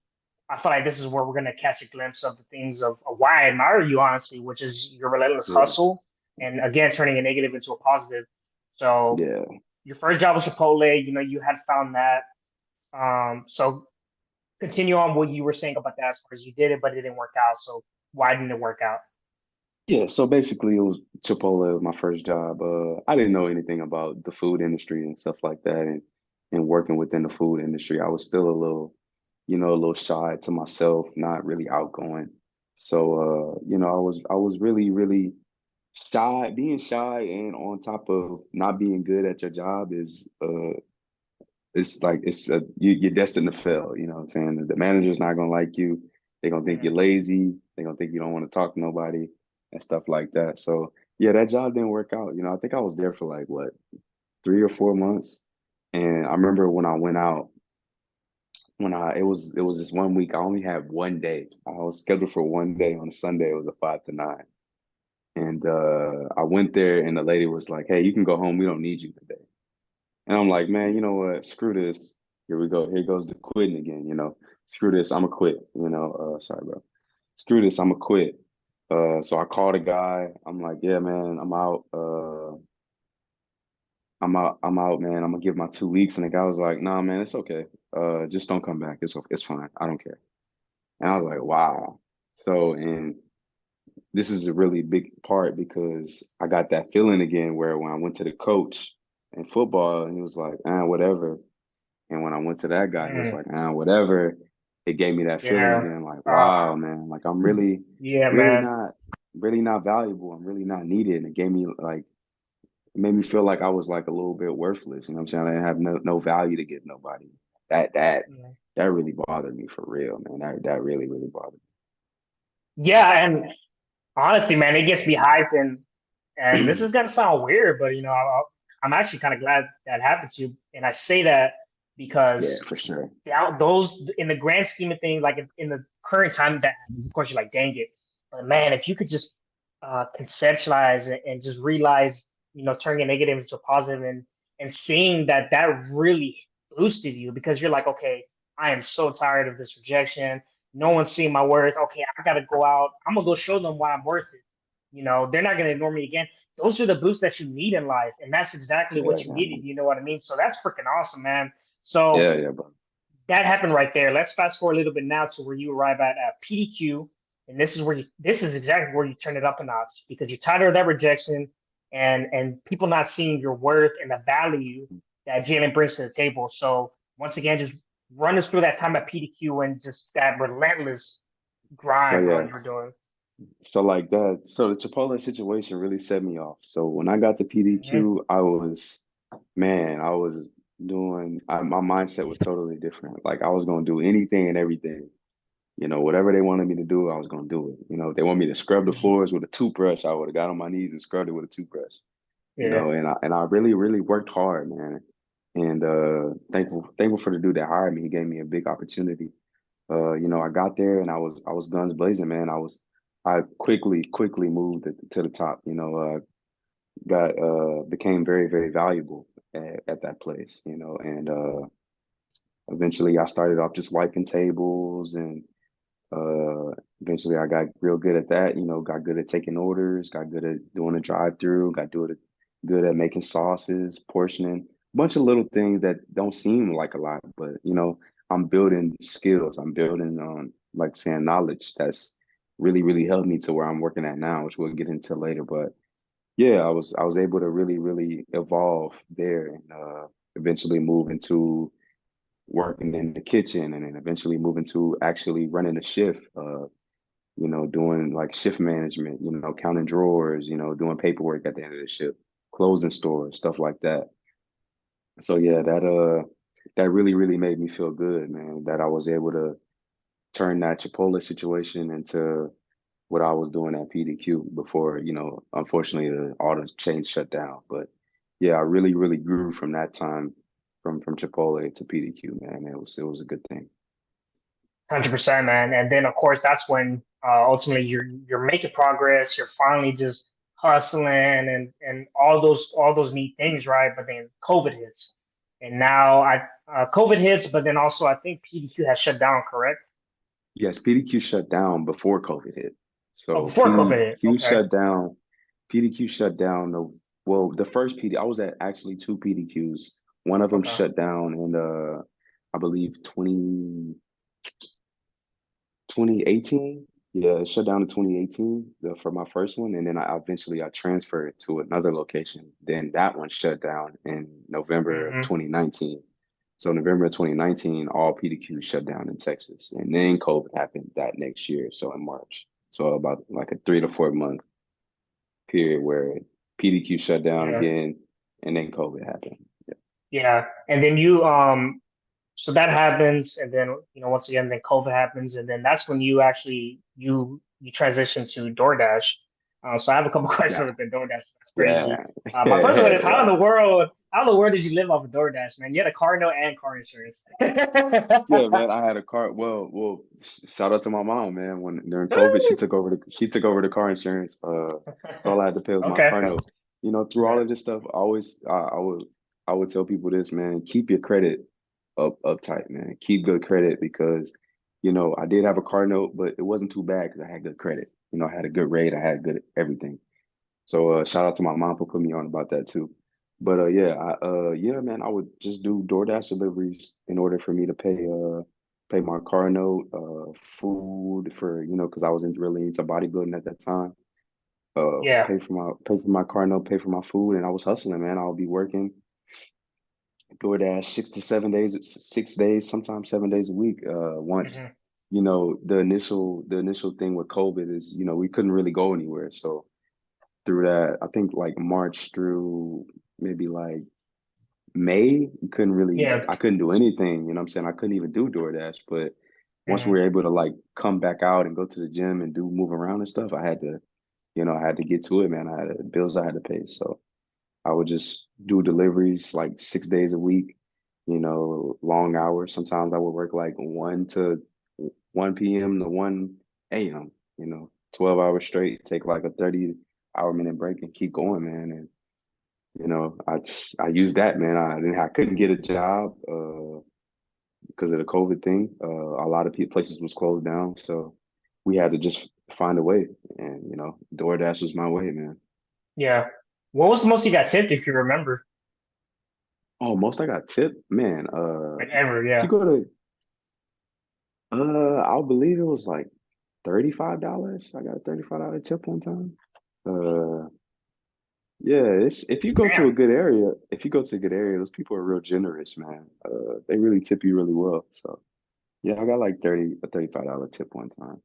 I feel like this is where we're gonna catch a glimpse of the things of why I admire you, honestly, which is your relentless Yeah, hustle, and again turning a negative into a positive. So yeah. your first job was Chipotle. You had found that. So continue on what you were saying about that as far as you did it, but it didn't work out. So why didn't it work out? Yeah, so basically it was Chipotle, my first job. I didn't know anything about the food industry and stuff like that and working within the food industry. I was still a little shy to myself, not really outgoing. So I was really, really shy, being shy and on top of not being good at your job is it's like you're destined to fail, you know what I'm saying? The manager's not gonna like you. They're gonna think you're Mm, lazy. They're gonna think you don't want to talk to nobody and stuff like that. So yeah, that job didn't work out. I think I was there for like what, 3 or 4 months. And I remember when I went out, when I it was this one week, I only had one day. I was scheduled for one day on a Sunday. It was a 5 to 9. And I went there and the lady was like, "Hey, you can go home. We don't need you today." And I'm like, man, you know what? Screw this. Here we go. Here goes the quitting again. Screw this. I'm gonna quit. Sorry, bro. Screw this. I'm gonna quit. So I called a guy. I'm like, yeah, man, I'm out. I'm out, man. I'm gonna give my 2 weeks. And the guy was like, nah, man, it's okay. Just don't come back. It's fine. I don't care. And I was like, wow. And this is a really big part because I got that feeling again where when I went to the coach in football and he was like, whatever. And when I went to that guy, he was mm, like, whatever. It gave me that feeling yeah. again, like, Uh, wow, man, like I'm really, yeah, really man. not, really not valuable. I'm really not needed. And it gave me like, it made me feel like I was like a little bit worthless. You know what I'm saying? I didn't have no value to give nobody. That that Yeah. that really bothered me for real, man. That really, really bothered Yeah, and honestly, man, it gets me hyped, and this me. is gonna sound weird, but I'm actually kind of glad that happened to you, and I say that Yeah, because for sure. those in the grand scheme of things, like in the current time that of course you're like, dang it, but man, if you could just conceptualize it and just realize, turning a negative into a positive and seeing that that really boosted you because you're like, okay, I am so tired of this rejection. No one's seeing my worth. Okay, I got to go out. I'm gonna go show them why I'm worth it. They're not gonna ignore me again. Those are the boosts that you need in life, and that's exactly Yeah, what you yeah, needed. You know what I mean? So that's freaking awesome, man. So yeah, yeah, bro. that happened right there. Let's fast forward a little bit now to where you arrive at PDQ, and this is exactly where you turn it up a notch because you're tired of that rejection and people not seeing your worth and the value that Jalen brings to the table. So once again, just run us through that time at PDQ and just that relentless So grind, bro, yeah, you're doing. so like that. So the Chipotle situation really set me off. So when I got to Hmm. PDQ, man, I was my mindset was totally different. Like I was gonna do anything and everything. Whatever they wanted me to do, I was gonna do it. If they want me to scrub the floors with a toothbrush, I would have got on my knees and scrubbed it with a toothbrush. Yeah. And I really, really worked hard, man. And thankful for the dude that hired me. He gave me a big opportunity. I got there and I was guns blazing, man. I quickly moved to the top. Got became very, very valuable at that place. And Eventually, I started off just wiping tables, and uh, eventually I got real good at that. Got good at taking orders, got good at doing a drive-through, good at making sauces, portioning, a bunch of little things that don't seem like a lot, but I'm building skills. I'm building like saying knowledge that's really, really helped me to where I'm working at now, which we'll get into later. But yeah, I was able to really, really evolve there and eventually move into working in the kitchen and then eventually moving to actually running a shift, doing like shift management, counting drawers, doing paperwork at the end of the shift, closing stores, stuff like that. So yeah, that really, really made me feel good, man, that I was able to turn that Chipotle situation into what I was doing at PDQ before, unfortunately all the chains shut down. But yeah, I really, really grew from that time from Chipotle to PDQ, man. It was a good thing. 100%, man. And then of course that's when ultimately you're making progress. You're finally just hustling and all those neat things, right? But then COVID hits, and now COVID hits, but then also I think PDQ has shut down, correct? Yes, PDQ shut down before COVID hit. Oh, So before COVID hit. Okay. PDQ shut down the first PD. I was at actually two PDQs. One of them Okay. shut down in I believe 2018. Yeah, it shut down in 2018 for my first one, and then I transferred to another location. Then that one shut down in November of Hmm. 2019. So November of 2019, all PDQs shut down in Texas, and then COVID happened that next year, so in March. So about like a 3 to 4 month period where PDQ shut down Yeah. again, and then COVID happened. Yeah. Yeah. And then so that happens, and then once again, then COVID happens, and then that's when you actually you transition to DoorDash. So I have a couple questions Yeah. with the DoorDash. That's crazy. Yeah. My first one Yeah. is how in the world did you live off of DoorDash, man? You had a car note and car insurance. Yeah, man. I had a car. Well, shout out to my mom, man. When during COVID, she took over the car insurance. So all I had to pay was my Okay. car note. Through all Yeah. of this stuff, I would tell people this, man. Keep your credit uptight, man. Keep good credit because, I did have a car note, but it wasn't too bad because I had good credit. I had a good rate. I had good everything. So shout out to my mom for putting me on about that too. But yeah, man, I would just do DoorDash deliveries in order for me to pay my car note, food for, because I wasn't really into bodybuilding at that time. Yeah. Pay for my car note, pay for my food, and I was hustling, man. I would be working DoorDash 6 to 7 days, 6 days, sometimes 7 days a week. Once, Hmm. the initial thing with COVID is, we couldn't really go anywhere. So through that, I think like March through maybe like May, Yeah. I couldn't do anything. You know what I'm saying? I couldn't even do DoorDash. But once we Hmm. were able to like come back out and go to the gym and move around and stuff, I had to get to it, man. I had bills I had to pay. So I would just do deliveries like 6 days a week, long hours. Sometimes I would work like 1 p.m. to 1 a.m., 12 hours straight, take like a 30-hour minute break and keep going, man. And I used that, man. I couldn't get a job because of the COVID thing. A lot of places was closed down, so we had to just find a way. And DoorDash was my way, man. Yeah. What was the most you got tipped, if you remember? Oh, most I got tipped, man. Like ever? If you Yeah. go to, I believe it was like $35. I got a $35 tip one time. Uh, yeah, it's Damn. if you go to a good area, those people are real generous, man. They really tip you really well. So yeah, I got like a $35 tip one time.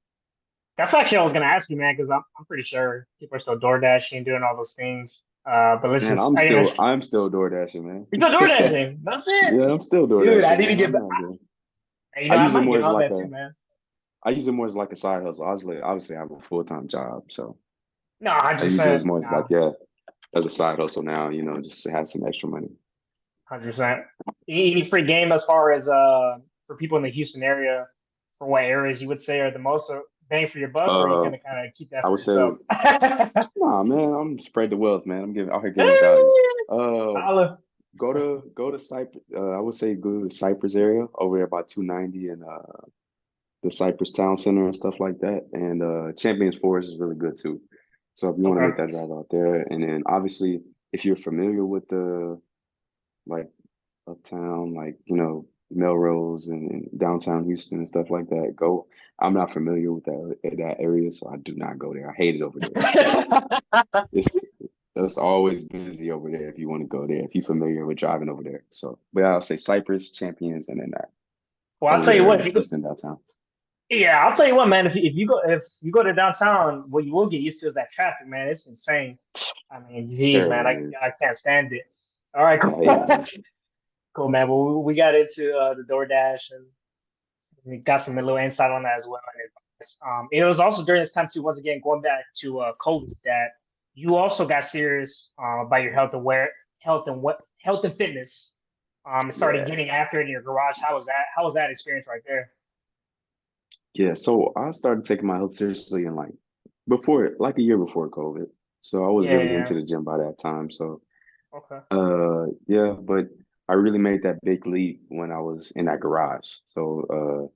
That's actually I was gonna ask you, man, because I'm pretty sure people are still door dashing, doing all those things. But let's Man, just, I'm I mean, still I'm still door dashing, man. you're still door dashing. That's it, Yeah, I'm still door dude. I dashing, need to man. get I'm back. not good. I I use it might more get as on like that a too, man. I use it more as like a side hustle. Obviously I have a full-time job, so No, hundred I use it as percent. more as like No, yeah, as a side hustle now, just to have some extra money. 100%. Any free game as far as for people in the Houston area, for what areas you would say are the most bang for your buck, or are you Uh, gonna kind of keep that I for would say, yourself? nah, man, I'm spread the wealth, man. I'm giving out here giving value. Uh, Holla. go to Cypress. I would say go to Cypress area over there by 290 and the Cypress Town Center and stuff like that. And Champions Forest is really good too. So if you want to make Okay. that drive out there, and then obviously if you're familiar with the like uptown, like Melrose and downtown Houston and stuff like that, go. I'm not familiar with that area, so I do not go there. I hate it over there. So it's it's always busy over there if you want to go there, if you're familiar with driving over there. So, but I'll say Cypress, Champions, and then that Well, I'll over tell you there what, in if you go, Houston downtown. yeah, I'll tell you what, man. If you go to downtown, what you will get used to is that traffic, man. It's insane. I mean, geez, man, Terrible, man. I can't stand it. All right, I cool, hate it, man. cool, man. Well, we got into the DoorDash and we got some little insight on that as well. And advice. It was also during this time too. Once again, going back to COVID, that you also got serious about your health and fitness. Started Yeah. getting after it in your garage. How was that? How was that experience right there? Yeah. So I started taking my health seriously in like a year before COVID. So I was Yeah, really into yeah. the gym by that time. So Okay. yeah, but I really made that big leap when I was in that garage. So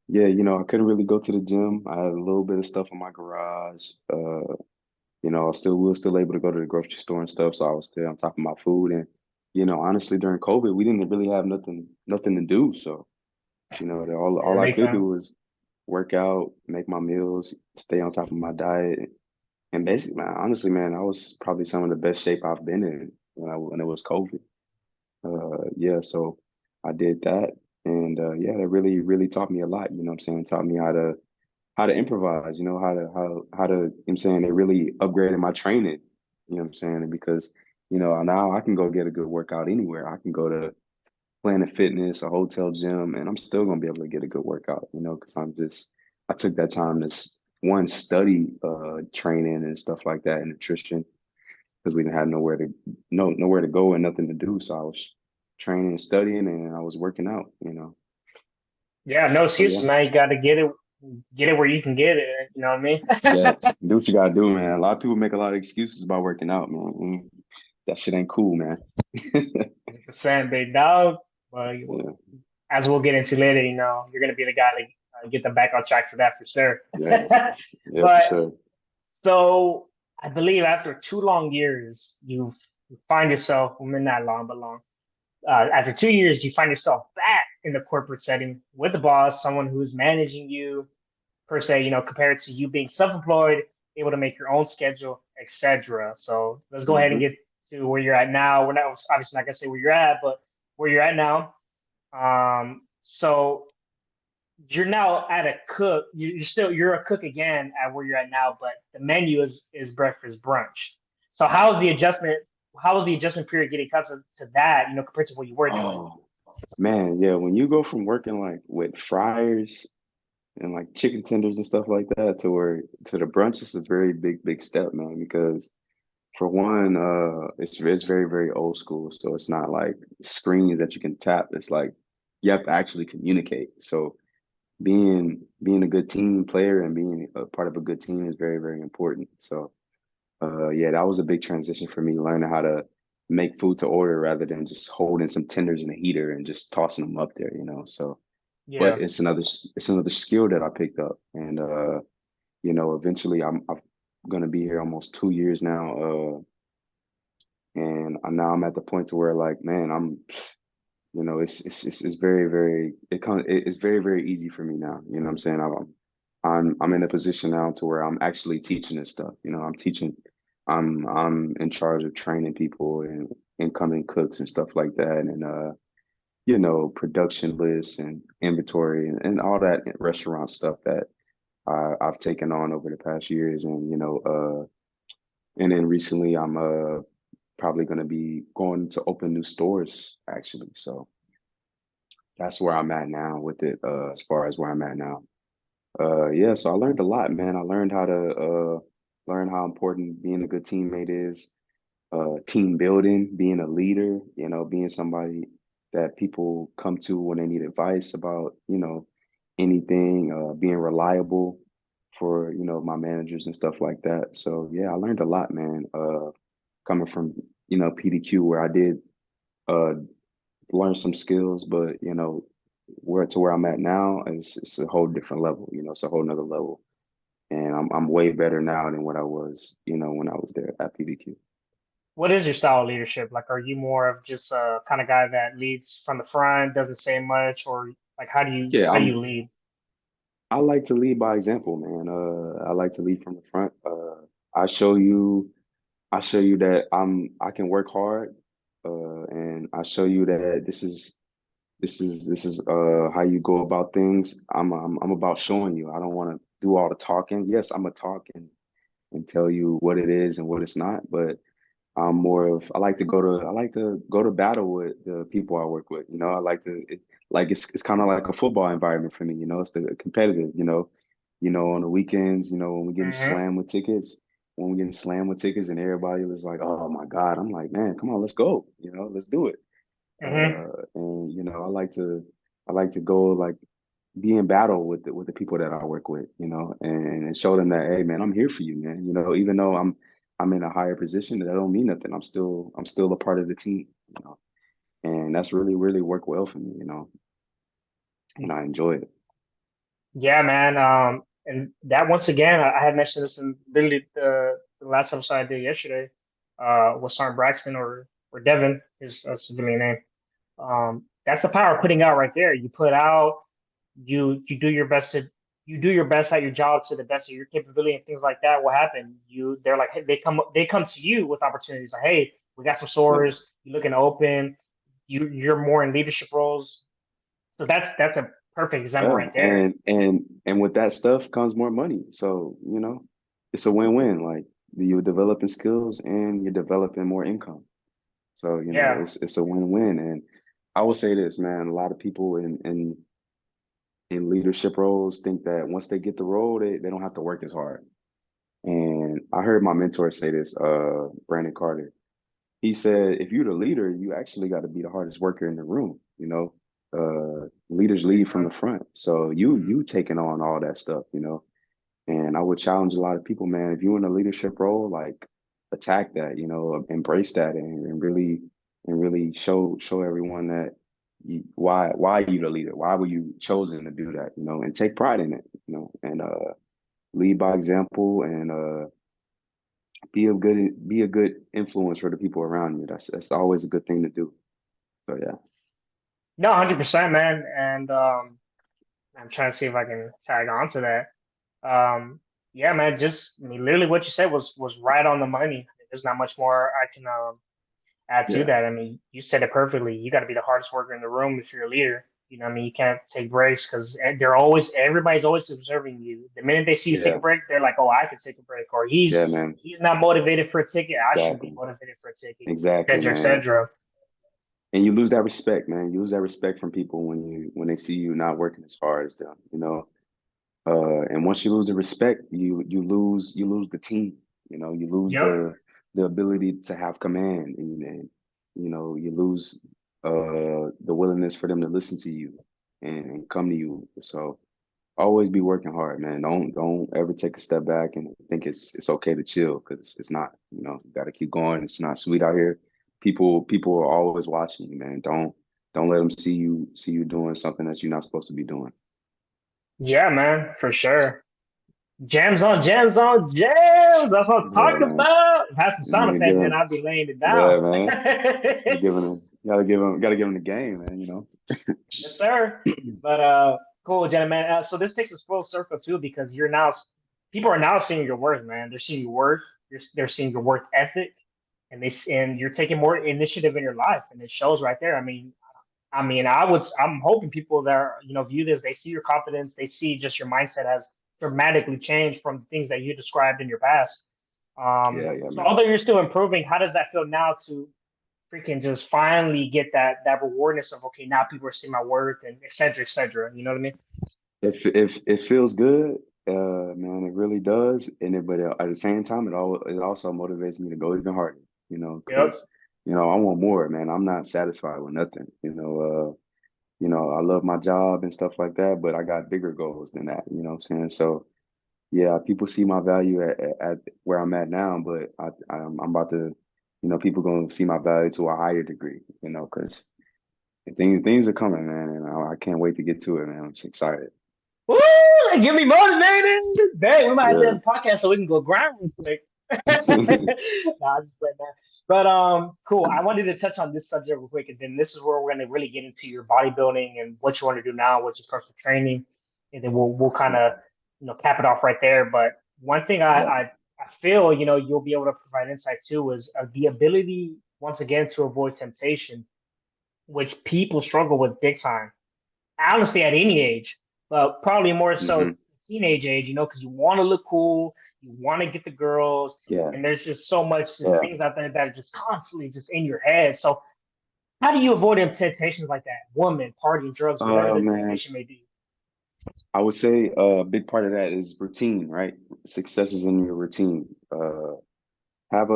yeah, I couldn't really go to the gym. I had a little bit of stuff in my garage. We were still able to go to the grocery store and stuff, so I was still on top of my food. And honestly, during COVID, we didn't really have nothing to do. So Yeah, all I big could do time. was work out, make my meals, stay on top of my diet, and basically, man, honestly, man, I was probably some of the best shape I've been in when it was COVID. Yeah, so I did that, and yeah, that really really taught me a lot. You know what I'm saying? Taught me how to improvise, how to, I'm saying, it really upgraded my training, you know what I'm saying? Because, now I can go get a good workout anywhere. I can go to Planet Fitness, a hotel gym, and I'm still gonna be able to get a good workout, because I took that time to one, study training and stuff like that and nutrition because we didn't have nowhere to go and nothing to do. So I was training and studying and I was working out. Yeah, no So yeah. excuses, man. You got to get it where you can get it. You know what I mean? Yeah, do what you gotta do, man. A lot of people make a lot of excuses about working out, man. That shit ain't cool, man. 100%, big dog. But Yeah, as we'll get into later, you're gonna be the guy to get them back on track for that for sure. yeah, yeah, for But sure. so I believe after 2 long years, you find yourself, well, not long, but long. After 2 years, you find yourself back in the corporate setting with the boss, someone who's managing you per se, compared to you being self-employed, able to make your own schedule, etc. So let's go ahead and Hmm. get to where you're at now. We're not obviously not gonna say where you're at, but where you're at now. So you're now at a cook. You're a cook again at where you're at now, but the menu is breakfast brunch. So how's the adjustment? How was the adjustment period getting cut to that? Compared to what you were doing. Oh man, yeah. When you go from working like with fryers and like chicken tenders and stuff like that to the brunch, it's a very big step, man. Because for one, it's very very old school. So it's not like screens that you can tap. It's like you have to actually communicate. So being a good team player and being a part of a good team is very very important. So yeah, that was a big transition for me, learning how to make food to order rather than just holding some tenders in a heater and just tossing them up there. So but Yeah. it's another skill that I picked up, and eventually I'm gonna be here almost 2 years now, and now I'm at the point to where, like, man, it's very very it's very very easy for me now. You know what I'm saying? I'm in a position now to where I'm actually teaching this stuff. I'm teaching. I'm in charge of training people and incoming cooks and stuff like that, and production lists and inventory and all that restaurant stuff that I've taken on over the past years. And then recently I'm probably going to be going to open new stores actually. So that's where I'm at now with it, as far as where I'm at now. Yeah, so I learned a lot, man. I learned how to learn how important being a good teammate is, team building, being a leader, being somebody that people come to when they need advice about, anything, being reliable for, my managers and stuff like that. So yeah, I learned a lot, man, coming from, PDQ where I did uh, learn some skills, but where I'm at now is it's a whole different level. It's a whole nother level, and I'm way better now than what I was, when I was there at PBQ. What is your style of leadership? Like, are you more of just a kind of guy that leads from the front, doesn't say much, or like Yeah, how do you lead? I like to lead by example, man. I like to lead from the front. I show you I show you that I can work hard, and I show you that this is how you go about things. I'm about showing you. I don't want to do all the talking. Yes, I'm gonna talk and tell you what it is and what it's not, but I like to go to battle with the people I work with. I like like it's kind of like a football environment for me. It's the competitive. On the weekends. When we getting Hmm. slammed with tickets, and everybody was like, "Oh my God!" I'm like, "Man, come on, let's go. Let's do it." Hmm. And I like to go like be in battle with the people that I work with, and show them that, hey man, I'm here for you, man. Even though I'm in a higher position, that don't mean nothing. I'm still a part of the team, and that's really, really worked well for me, and I enjoy it. Yeah, man. And that once again, I had mentioned this in literally the last episode I did yesterday. Was Sergeant Braxton or Devin, his civilian name. That's the power of putting out right there. You put out, you do your best to you do your best at your job to the best of your capability and things like that. What happened? They're like, hey, they come to you with opportunities like, hey, we got some Yeah. stores. You looking to open? You're more in leadership roles. So that's a perfect example Yeah, right there. and with that stuff comes more money. So, it's a win-win. Like you're developing skills and you're developing more income. So, Yeah. it's a win-win. And I will say this, man, a lot of people in leadership roles think that once they get the role, they don't have to work as hard. And I heard my mentor say this, Brandon Carter. He said, if you're the leader, you actually got to be the hardest worker in the room. Leaders Big lead from the time. front. So you taking on all that stuff. And I would challenge a lot of people, man, if you're in a leadership role, like attack that, embrace that and really show everyone that why you the leader, why were you chosen to do that, and take pride in it, and lead by example and be a good influence for the people around you. That's always a good thing to do. So yeah. No, 100%, man. And I'm trying to see if I can tag on to that. Yeah, man, I mean, literally what you said was right on the money. There's not much more I can add to Yeah. that. I mean, you said it perfectly. You got to be the hardest worker in the room if you're a leader. You know, what I mean, you can't take breaks because everybody's always observing you. The minute they see you take a Yeah. break, they're like, "Oh, I could take a break," or Yeah, man. he's not motivated for a ticket. I should be Exactly. motivated for a ticket, Exactly, etc., man. etc. And you lose that respect, man. You lose that respect from people when they see you not working as hard as them, and once you lose the respect, you lose the team. You lose Yep. the ability to have command, and you lose the willingness for them to listen to you and come to you. So always be working hard, man. Don't ever take a step back and think it's okay to chill because it's not. You got to keep going. It's not sweet out here. People are always watching you, man. Don't let them see you doing something that you're not supposed to be doing. Yeah, man, for sure. Jams on jams on jams. That's what I'm Yeah, talking man. about. If I had some And sound then effects, give then him, I'll be laying it down. yeah, man. You giving him, gotta give him the game, man. Yes, sir. But cool, gentlemen. So this takes us full circle too, because people are now seeing your worth, man. They're seeing your worth. They're seeing your work ethic, and you're taking more initiative in your life, and it shows right there. I mean, I'm hoping people that are, view this, they see your confidence, they see just your mindset has dramatically changed from things that you described in your past. Yeah, yeah, So man. although you're still improving, how does that feel now to freaking just finally get that rewardness of, okay, now people are seeing my worth and et cetera, et cetera. You know what I mean? If it feels good, man, it really does. But at the same time, it also motivates me to go even harder. Yep. Because I want more, man. I'm not satisfied with nothing. I love my job and stuff like that, but I got bigger goals than that. You know what I'm saying? So yeah, people see my value at where I'm at now, but I'm about to People gonna see my value to a higher degree, because things are coming, man, and I can't wait to get to it, man. I'm just excited. Woo! Like, get me motivated. Dang, we might have to have Yeah. a podcast so we can go grind real quick. Nah, I just playing that. But cool. I wanted to touch on this subject real quick, and then this is where we're gonna really get into your bodybuilding and what you want to do now, what's your personal training, and then we'll kind of cap it off right there. But one thing Yeah. I feel you'll be able to provide insight to is the ability once again to avoid temptation, which people struggle with big time, honestly at any age, but probably more so Hmm. teenage age, because you want to look cool, you want to get the girls, Yeah. and there's just so much just Yeah. things out there that are just constantly just in your head. So how do you avoid them temptations like that? Woman, partying, drugs, whatever the Man, temptation may be. I would say a big part of that is routine, right? Success is in your routine. Have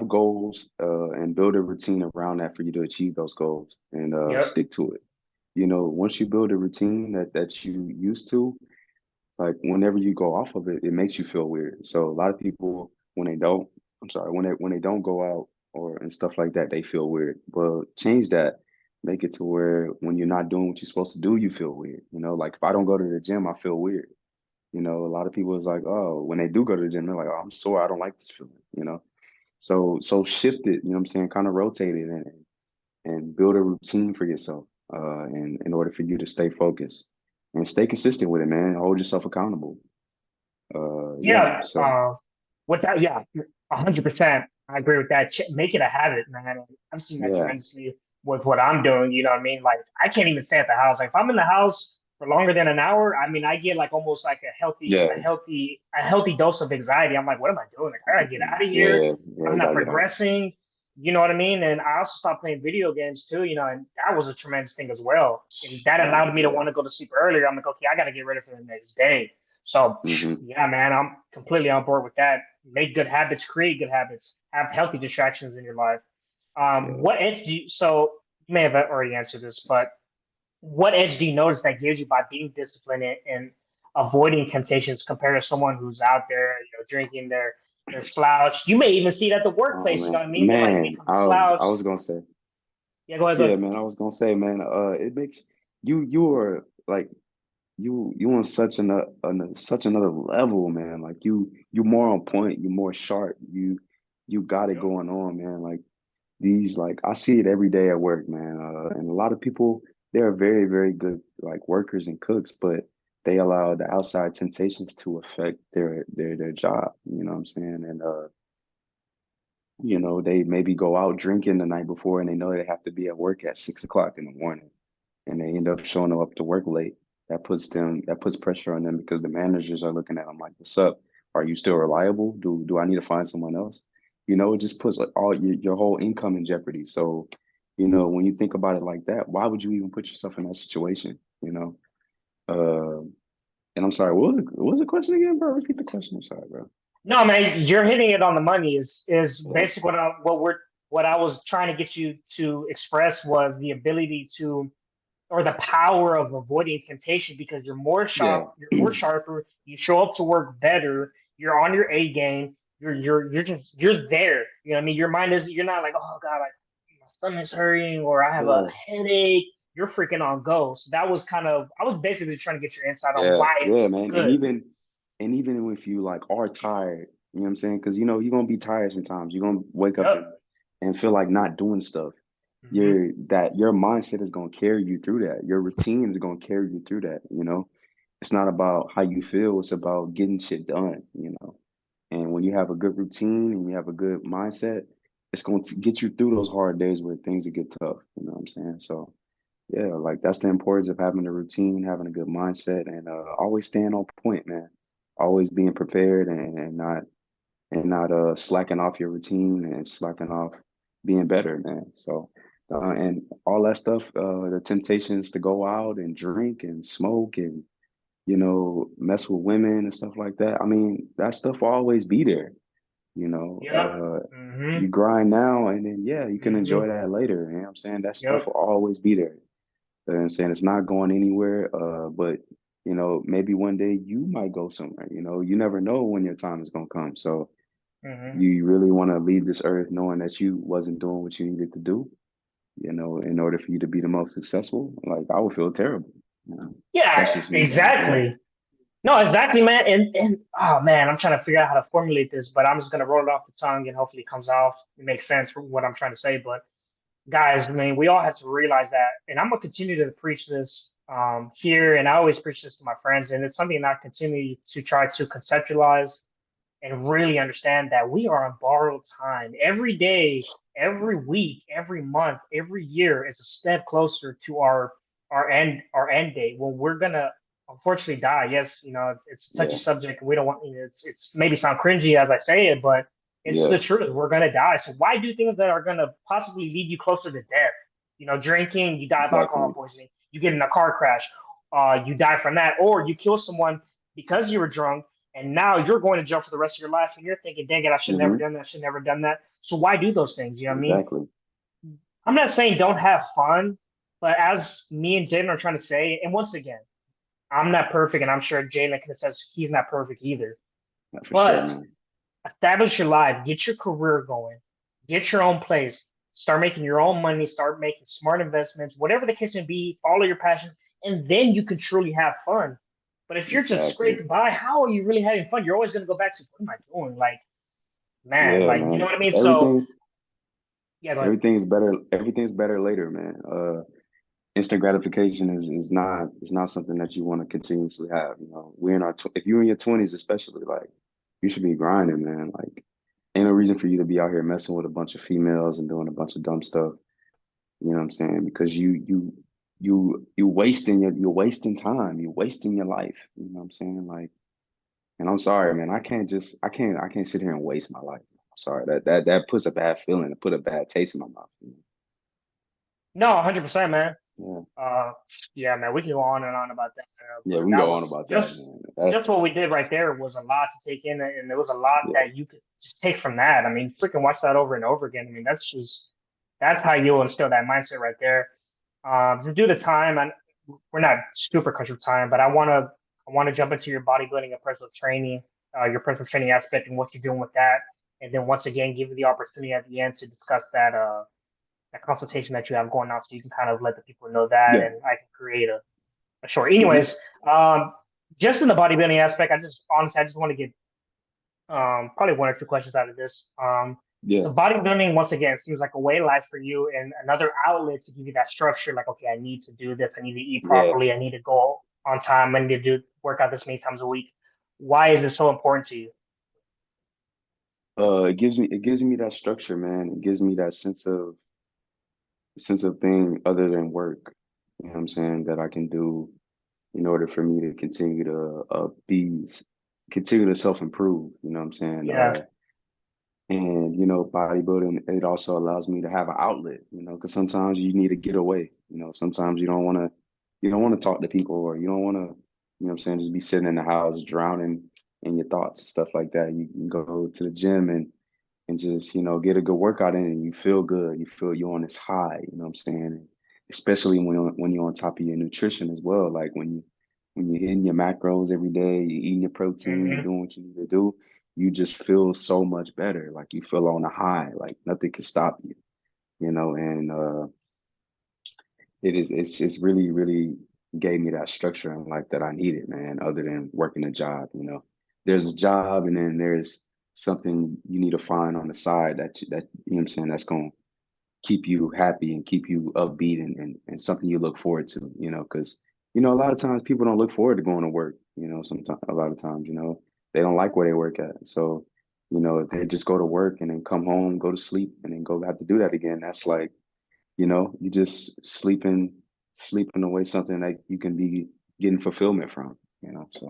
goals, and build a routine around that for you to achieve those goals, and Yep. stick to it. Once you build a routine that you used to, like whenever you go off of it, it makes you feel weird. So a lot of people when they don't, I'm sorry, when they don't go out or and stuff like that, they feel weird. Well, change that. Make it to where when you're not doing what you're supposed to do, you feel weird. Like if I don't go to the gym, I feel weird. A lot of people is like, oh, when they do go to the gym, they're like, oh, I'm sore. I don't like this feeling. So shift it, what I'm saying? Kind of rotate it and build a routine for yourself, and in order for you to stay focused and stay consistent with it, man. Hold yourself accountable. Yeah. Yeah. So With that, yeah, 100%. I agree with that. Make it a habit, man. I've seen that yeah, tremendously with what I'm doing. You know what I mean? Like, I can't even stay at the house. Like, if I'm in the house for longer than an hour, I mean, I get like almost like yeah, a healthy dose of anxiety. I'm like, what am I doing? Like, I gotta get out of here. yeah, yeah. I'm You not gotta get out. progressing. You know what I mean? And I also stopped playing video games too. And that was a tremendous thing as well. And that allowed me to Yeah. want to go to sleep earlier. I'm like, okay, I gotta get ready for the next day. So Hmm. yeah, man, I'm completely on board with that. Make good habits, create good habits, have healthy distractions in your life. Yeah. What edge do you, so you may have already answered this, but what edge do you notice that gives you by being disciplined and avoiding temptations compared to someone who's out there, drinking their slouch? You may even see it at the Oh workplace, you know man, what I mean? They might man. become a I slouch. was gonna say, Yeah, go ahead, go yeah, ahead. man. I was gonna say, man. It makes you are like you on such another level, man. Like you more on point. You more sharp. You got it Yep. going on, man. Like I see it every day at work, man. And a lot of people, they're very, very good like workers and cooks, but they allow the outside temptations to affect their job. You know what I'm saying? And they maybe go out drinking the night before and they know they have to be at work at 6 o'clock in the morning and they end up showing up to work late. That puts pressure on them because the managers are looking at them like, "What's up? Are you still reliable? Do I need to find someone else?" It just puts like all your whole income in jeopardy. So, when you think about it like that, why would you even put yourself in that situation? Uh, and I'm sorry, what was the question again, bro? Repeat the question. I'm sorry, bro. No, man, you're hitting it on the money. Is Yeah, basically what I was trying to get you to express was the ability to or the power of avoiding temptation because yeah, you're more sharper, you show up to work better, you're on your A game, you're there. You know what I mean? Your mind is you're not like, oh God, like my stomach's hurting or I have a yeah, headache. You're freaking on go. So that was kind of I was basically trying to get your insight on yeah, why yeah, it's man. And good. even if you like are tired, you know what I'm saying? Because you're gonna be tired sometimes. You're gonna wake up Yep. and feel like not doing stuff. Hmm. Your mindset is gonna carry you through that. Your routine is gonna carry you through that. It's not about how you feel, it's about getting shit done. And when you have a good routine and you have a good mindset, it's going to get you through those hard days where things get tough. You know what I'm saying? So yeah, like that's the importance of having a routine, having a good mindset, and always staying on point, man. Always being prepared and not slacking off your routine and slacking off being better, man. So and all that stuff, the temptations to go out and drink and smoke and mess with women and stuff like that. I mean, that stuff will always be there. You know, Yep. uh, Hmm. you grind now and then yeah, you can enjoy Hmm. that later. You know what I'm saying? That stuff Yep. will always be there. You know what I'm saying? It's not going anywhere. But maybe one day you might go somewhere. You never know when your time is gonna come. So Hmm. You really want to leave this earth knowing that you wasn't doing what you needed to do, in order for you to be the most successful. Like I would feel terrible. You know, that's Yeah, just me though. Yeah. exactly. No, exactly, man. And oh man, I'm trying to figure out how to formulate this, but I'm just gonna roll it off the tongue and hopefully it comes off. It makes sense for what I'm trying to say. But guys, I mean, we all have to realize that, and I'm gonna continue to preach this here, and I always preach this to my friends, and it's something that I continue to try to conceptualize and really understand that we are on borrowed time. Every day, every week, every month, every year is a step closer to our end date when we're gonna unfortunately die. Yes, it's a touchy Yeah. subject. We don't want it's maybe sound cringy as I say it, but it's the Yeah. truth. We're gonna die. So why do things that are gonna possibly lead you closer to death? Drinking, you die of alcohol Exactly. poisoning, you get in a car crash, you die from that, or you kill someone because you were drunk and now you're going to jail for the rest of your life and you're thinking, dang it, I should never Hmm. done that, should never done that. So why do those things? You know what I mean? Exactly. I'm not saying don't have fun, but as me and Jalen are trying to say, and once again, I'm not perfect, and I'm sure Jalen can attest he's not perfect either. Yeah, for sure, But man. establish your life, get your career going, get your own place, start making your own money, start making smart investments, whatever the case may be, follow your passions, and then you can truly have fun. But if you're just Exactly. scraping by, how are you really having fun? You're always going to go back to what am I doing? Like, man, Yeah, like you know man. what I mean? So Everything, yeah, go ahead. everything's better. Everything's better later, man. Instant gratification is not something that you want to continuously have. We're in if you're in your 20s, especially, like you should be grinding, man. Like, ain't no reason for you to be out here messing with a bunch of females and doing a bunch of dumb stuff. You know what I'm saying? Because you're wasting time. You're wasting your life. You know what I'm saying? Like, and I'm sorry, man. I can't sit here and waste my life. I'm sorry. That puts a bad feeling. It put a bad taste in my mouth. No, 100%, man. Yeah. Uh, yeah, man, we can go on and on about that, Yeah, but we can that go on was about that, just man. That, what we did right there was a lot to take in, and there was a lot yeah. that you could just take from that. I mean, freaking watch that over and over again. I mean, that's how you'll instill that mindset right there. To do the time, and we're not super crushed with time, but I want to jump into your bodybuilding and your personal training aspect and what you're doing with that, and then once again give you the opportunity at the end to discuss that consultation that you have going on, so you can kind of let the people know that, Yeah. and I can create a short. Hmm. Anyways, um, just in the bodybuilding aspect, I just want to get probably one or two questions out of this. Yeah. So bodybuilding, once again, seems like a way of life for you and another outlet to give you that structure. Like, okay, I need to do this. I need to eat Yeah. properly. I need to go on time. I need to do work out this many times a week. Why is it so important to you? It gives me that structure, man. It gives me that sense of thing other than work. You know what I'm saying? That I can do in order for me to continue to continue to self-improve. You know what I'm saying? Yeah. And bodybuilding, it also allows me to have an outlet, because sometimes you need to get away. Sometimes you don't want to talk to people, or you don't want to, what I'm saying, just be sitting in the house drowning in your thoughts, stuff like that. You can go to the gym and just, get a good workout in, and you feel good. You feel you're on this high, you know what I'm saying? Especially when you're on top of your nutrition as well. Like when you're hitting your macros every day, you're eating your protein, you're Hmm. doing what you need to do, you just feel so much better. Like you feel on a high, like nothing can stop you, and it's really, really gave me that structure in life that I needed, man, other than working a job. There's a job, and then there's something you need to find on the side that what I'm saying, that's going to keep you happy and keep you upbeat, and something you look forward to, because a lot of times people don't look forward to going to work. Sometimes, a lot of times, they don't like where they work at. So, if they just go to work and then come home, go to sleep, and then go have to do that again, that's like, you just sleeping away something that you can be getting fulfillment from. So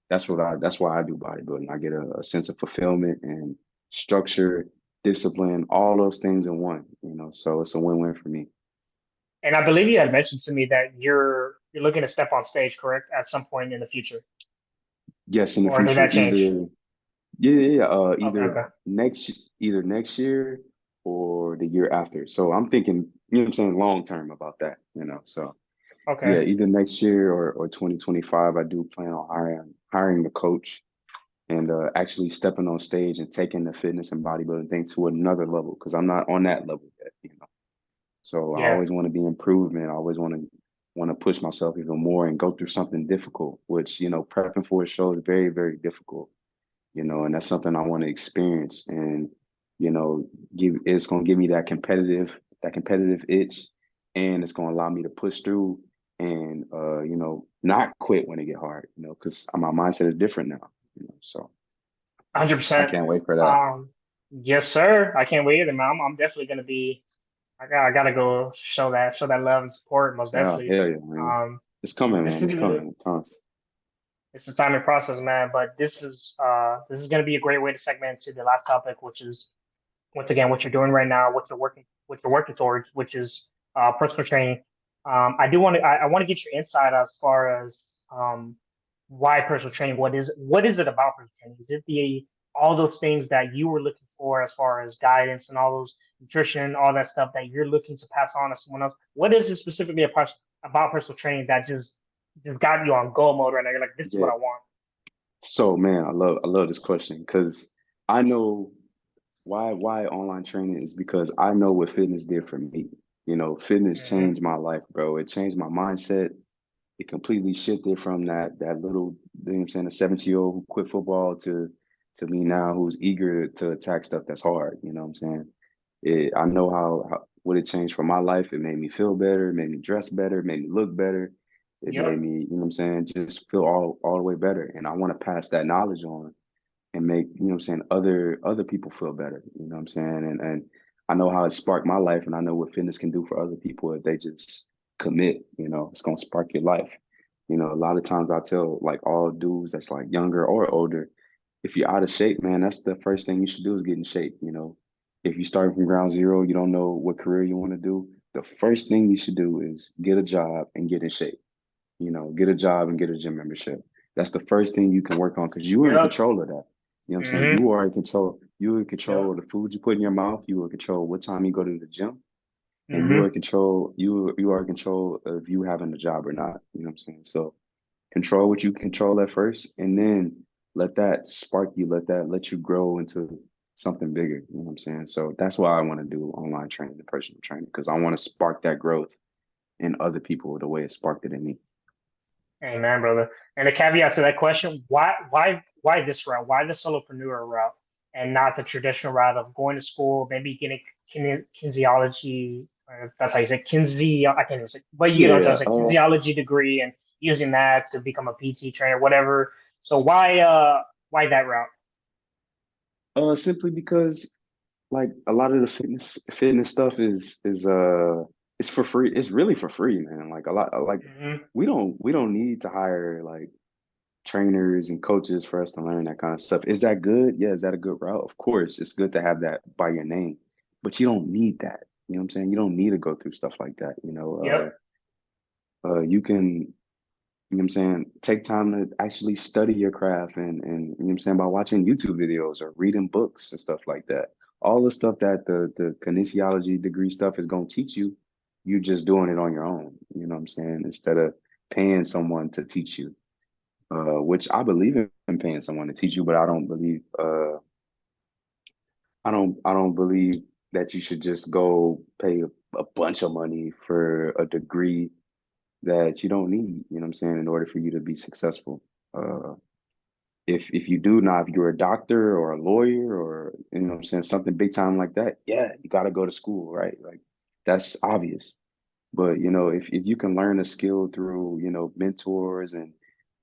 that's why I do bodybuilding. I get a sense of fulfillment and structure, discipline, all those things in one. So it's a win-win for me. And I believe you had mentioned to me that you're looking to step on stage, correct, at some point in the future, Yes, in the or did future, that change? yeah, yeah, yeah, Okay, okay. either next year or the year after. So I'm thinking, what I'm saying, long term about that. So Okay. yeah, either next year or 2025, I do plan on hiring the coach. and actually stepping on stage and taking the fitness and bodybuilding thing to another level because I'm not on that level yet, you know. So I Yeah, always want to be improvement. I always want to push myself even more and go through something difficult, which, you know, prepping for a show is very, very difficult, you know, and that's something I want to experience and, you know, give it's gonna give me that competitive itch and it's gonna allow me to push through and you know, not quit when it get hard, you know, because my mindset is different now, you know. So I 100%. can't wait for that. Um, yes, sir. I can't wait either, man. I'm definitely gonna be. I gotta go show that love and support, most Yeah, definitely. hell yeah, man. Um, It's coming, this man. It's is coming. It comes. it's the timing process, man. But this is gonna be a great way to segment into the last topic, which is once again what you're doing right now, what you're working towards, which is personal training. I want to get your insight as far as why personal training. What is it about personal training? Is it the all those things that you were looking for as far as guidance and all those nutrition, all that stuff that you're looking to pass on to someone else? What is it specifically about personal training that just got you on go mode right now? You're like, this is what Yeah. I want. So man, I love this question because I know why online training is because I know what fitness did for me. You know, fitness Hmm. changed my life, bro. It changed my mindset. It completely shifted from that little, you know what I'm saying, a 17-year-old who quit football to me now who's eager to attack stuff that's hard. You know what I'm saying? I know how what it changed for my life. It made me feel better, it made me dress better, it made me look better. It made Yep. me, you know what I'm saying, just feel all the way better. And I want to pass that knowledge on and make, you know what I'm saying, other people feel better. You know what I'm saying? And I know how it sparked my life and I know what fitness can do for other people if they just commit, you know, it's gonna spark your life. You know, a lot of times I tell like all dudes that's like younger or older, if you're out of shape, man, that's the first thing you should do is get in shape. You know, if you start from ground zero, you don't know what career you want to do. The first thing you should do is get a job and get in shape. You know, get a job and get a gym membership. That's the first thing you can work on because you are in Yep. control of that. You know what I'm saying? Hmm. You are in control. You are in control Yep. of the food you put in your mouth. You are in control what time you go to the gym. And you are in Hmm. control, you are in control of you having a job or not. You know what I'm saying? So control what you control at first and then let that spark you, let you grow into something bigger. You know what I'm saying? So that's why I want to do online training and personal training because I want to spark that growth in other people the way it sparked it in me. Amen, brother. And a caveat to that question, why this route? Why the solopreneur route and not the traditional route of going to school, maybe getting kinesiology, or that's how you say kinsey, I can't even say, but you get what I'm trying Yeah, to say, kinesiology degree and using that to become a PT trainer, whatever. So why that route? simply because like a lot of the fitness stuff is it's for free. It's really for free, man. Like a lot like Hmm. we don't need to hire like trainers and coaches for us to learn that kind of stuff. Is that good? Yeah, is that a good route? Of course, it's good to have that by your name, but you don't need that. You know what I'm saying? You don't need to go through stuff like that. Yep. You can, you know what I'm saying, take time to actually study your craft and you know what I'm saying by watching YouTube videos or reading books and stuff like that. All the stuff that the kinesiology degree stuff is gonna teach you, you just doing it on your own. You know what I'm saying? Instead of paying someone to teach you which I believe in paying someone to teach you, but I don't believe that you should just go pay a bunch of money for a degree that you don't need, you know what I'm saying, in order for you to be successful. Uh, if you do now, if you're a doctor or a lawyer or you know what I'm saying, something big time like that, yeah, you gotta go to school, right? Like that's obvious. But you know, if you can learn a skill through, you know, mentors and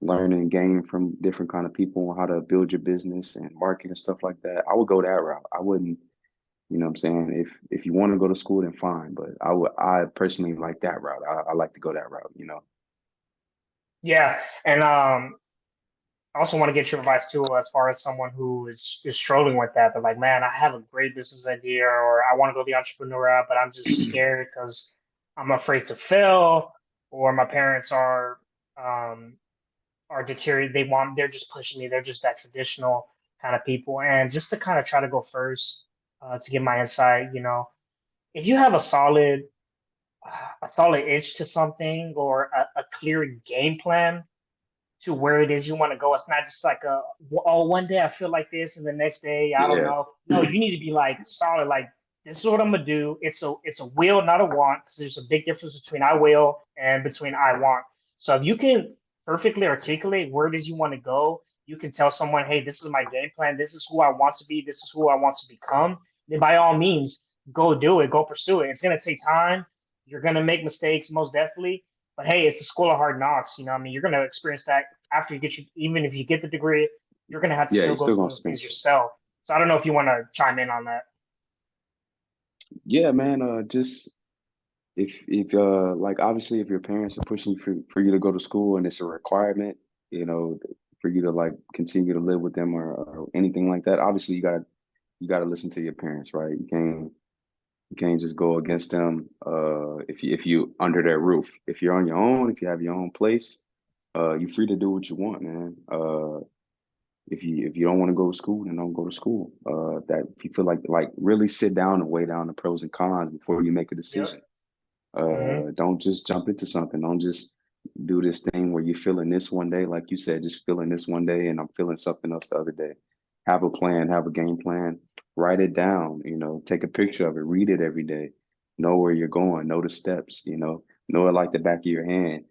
learn and gain from different kind of people on how to build your business and market and stuff like that, I would go that route. I wouldn't, you know what I'm saying? If you want to go to school, then fine. But I personally like that route. I like to go that route, you know. Yeah. And I also want to get your advice too, as far as someone who is struggling with that. They're like, man, I have a great business idea, or I want to go the entrepreneur route, but I'm just scared because I'm afraid to fail, or my parents um, are deteriorating. They're just pushing me. They're just that traditional kind of people, and just to kind of try to go first, to get my insight. If you have a solid itch to something or a clear game plan to where it is you want to go. It's not just like oh, one day I feel like this and the next day I don't Yeah, know. No, you need to be like solid. Like this is what I'm gonna do. It's a will, not a want, because there's a big difference between I will and between I want. So if you can perfectly articulate where it is you want to go, you can tell someone, hey, this is my game plan. This is who I want to be. This is who I want to become. Then by all means, go do it. Go pursue it. It's gonna take time. You're gonna make mistakes, most definitely. But hey, it's the school of hard knocks. You know, I mean, you're gonna experience that after you get you. Even if you get the degree, you're gonna have to yeah, still you're go still through gonna those spend. things yourself. So I don't know if you want to chime in on that. Yeah, man. Just if like obviously if your parents are pushing for you to go to school and it's a requirement, you know, for you to like continue to live with them or anything like that, obviously you gotta listen to your parents, right? You can't just go against them if you under their roof. If you're on your own, if you have your own place, you're free to do what you want, man. If you don't want to go to school, then don't go to school. That if you feel like really sit down and weigh down the pros and cons before you make a Yep. decision. Hmm. Don't just jump into something. Don't just do this thing where you're feeling this one day, like you said, just feeling this one day and I'm feeling something else the other day. Have a plan, have a game plan, write it down, take a picture of it, read it every day, know where you're going, know the steps, know it like the back of your hand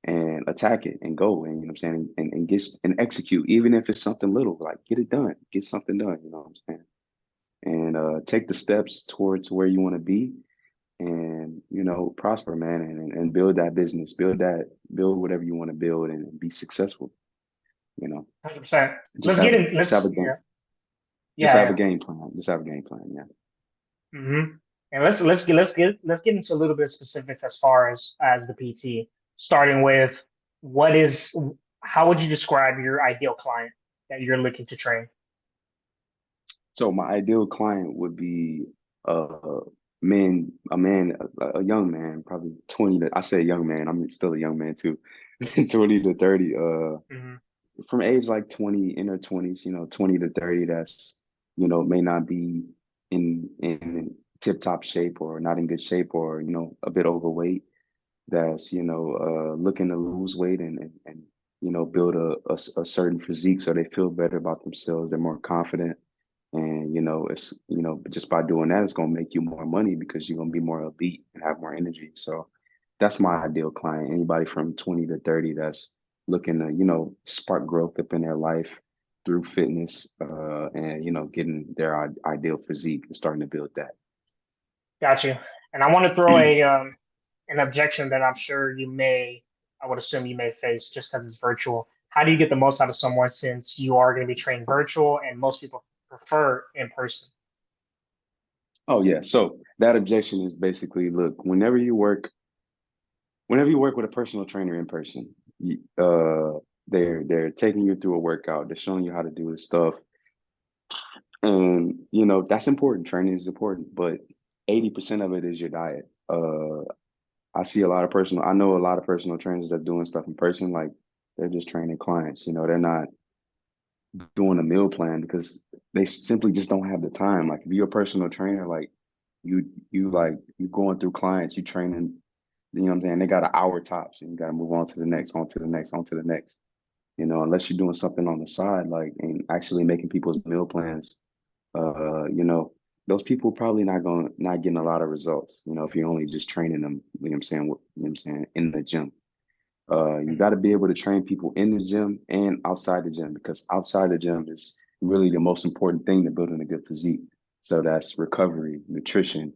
and attack it and go and you know what I'm saying and get and execute, even if it's something little, like get it done, get something done, you know what I'm saying? And take the steps towards where you want to be and prosper, man, and build that business, build whatever you want to build and be successful. you know 100%. just Let's have get a in. just have Let's a game yeah just have a yeah game plan just have a game plan, yeah. yeah. And let's get into a little bit of specifics as far as the PT. Starting with what is how would you describe your ideal client that you're looking to train? So my ideal client would be a a young man, probably 20 to, I say young man, I'm still a young man too, 20 to 30, Hmm. from age like 20, in their 20s, 20 to 30, that's, may not be in tip top shape or not in good shape or, a bit overweight, that's, looking to lose weight and build a certain physique so they feel better about themselves. They're more confident. And, it's, just by doing that, it's going to make you more money because you're going to be more elite and have more energy. So that's my ideal client. Anybody from 20 to 30 that's looking to, spark growth up in their life through fitness, and, getting their ideal physique and starting to build that. Got you. And I want to throw a an objection that I'm sure I would assume you may face just because it's virtual. How do you get the most out of someone since you are going to be trained virtual and most people prefer in person? Oh yeah. So that objection is basically, look, whenever you work with a personal trainer in person, they're taking you through a workout, they're showing you how to do the stuff, and that's important. Training is important, but 80% of it is your diet. I know a lot of personal trainers that are doing stuff in person, like they're just training clients. They're not doing a meal plan because they simply just don't have the time. Like if you're a personal trainer, like you going through clients, you training, you know what I'm saying? They got an hour tops and you gotta move on to the next, on to the next, on to the next. Unless you're doing something on the side, like and actually making people's meal plans, uh, you know, those people probably not getting a lot of results, if you're only just training them, I'm saying, in the gym. You got to be able to train people in the gym and outside the gym because outside the gym is really the most important thing to building a good physique. So that's recovery, nutrition,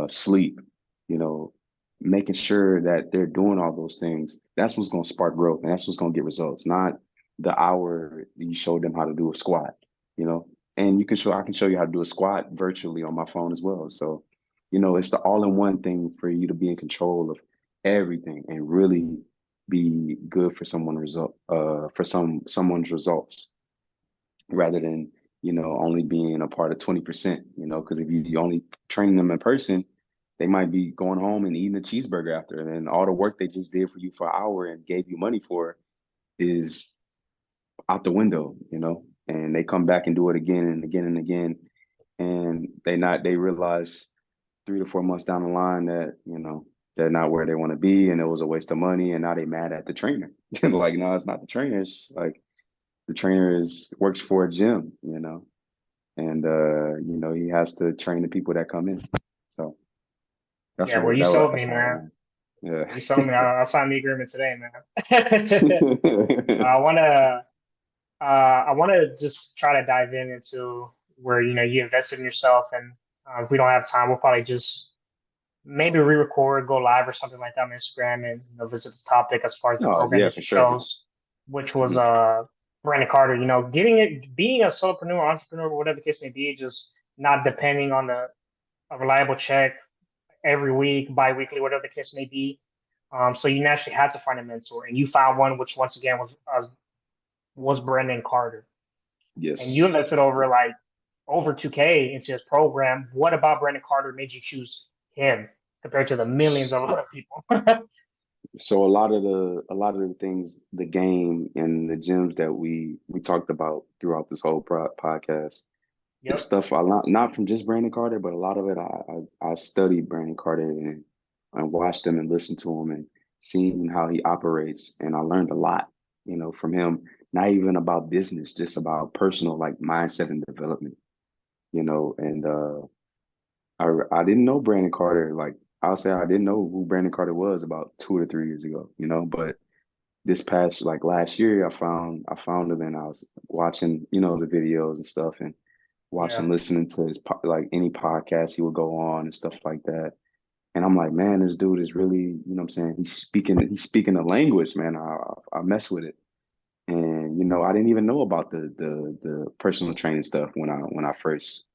sleep, you know, making sure that they're doing all those things. That's what's going to spark growth and that's what's going to get results, not the hour you showed them how to do a squat, you know. And I can show you how to do a squat virtually on my phone as well. So, it's the all-in-one thing for you to be in control of everything and really be good for someone's results rather than only being a part of 20%, because if you only train them in person, they might be going home and eating a cheeseburger after, and then all the work they just did for you for an hour and gave you money for is out the window, and they come back and do it again and again and again, and they realize 3 to 4 months down the line that they're not where they want to be, and it was a waste of money, and now they mad at the trainer. Like, no, it's not the trainer. It's like the trainer is works for a gym, and he has to train the people that come in. So that's Yeah, well, what you sold me, that's all, man. man. Yeah. You sold me. I'll sign the agreement today, man. I wanna I wanna just try to dive into where you invested in yourself, and if we don't have time, we'll probably just maybe re-record, go live or something like that on Instagram, and visit this topic as far as the Oh program yeah, that for you sure. chose, which was Mhm. Brandon Carter. Getting it, being a solopreneur, entrepreneur, whatever the case may be, just not depending on a reliable check every week, bi-weekly, whatever the case may be. So you naturally had to find a mentor, and you found one, which once again was Brandon Carter, and you Yes. invested over Yes. like over 2K into his program. What about Brandon Carter made you choose him compared to the millions of other people? So a lot of the things, the game and the gems that we talked about throughout this whole podcast, it's Yep. stuff a lot not from just Brandon Carter, but a lot of it I studied Brandon Carter and watched him and listened to him and seen how he operates, and I learned a lot, from him. Not even about business, just about personal like mindset and development, and I didn't know Brandon Carter. Like, I'll say I didn't know who Brandon Carter was about 2 or 3 years ago, but this past like last year I found him, and I was watching, the videos and stuff, and Yeah. watching, listening to his like any podcast he would go on and stuff like that. And I'm like, man, this dude is really, what I'm saying, he's speaking the language, man. I mess with it. And I didn't even know about the personal training stuff when I first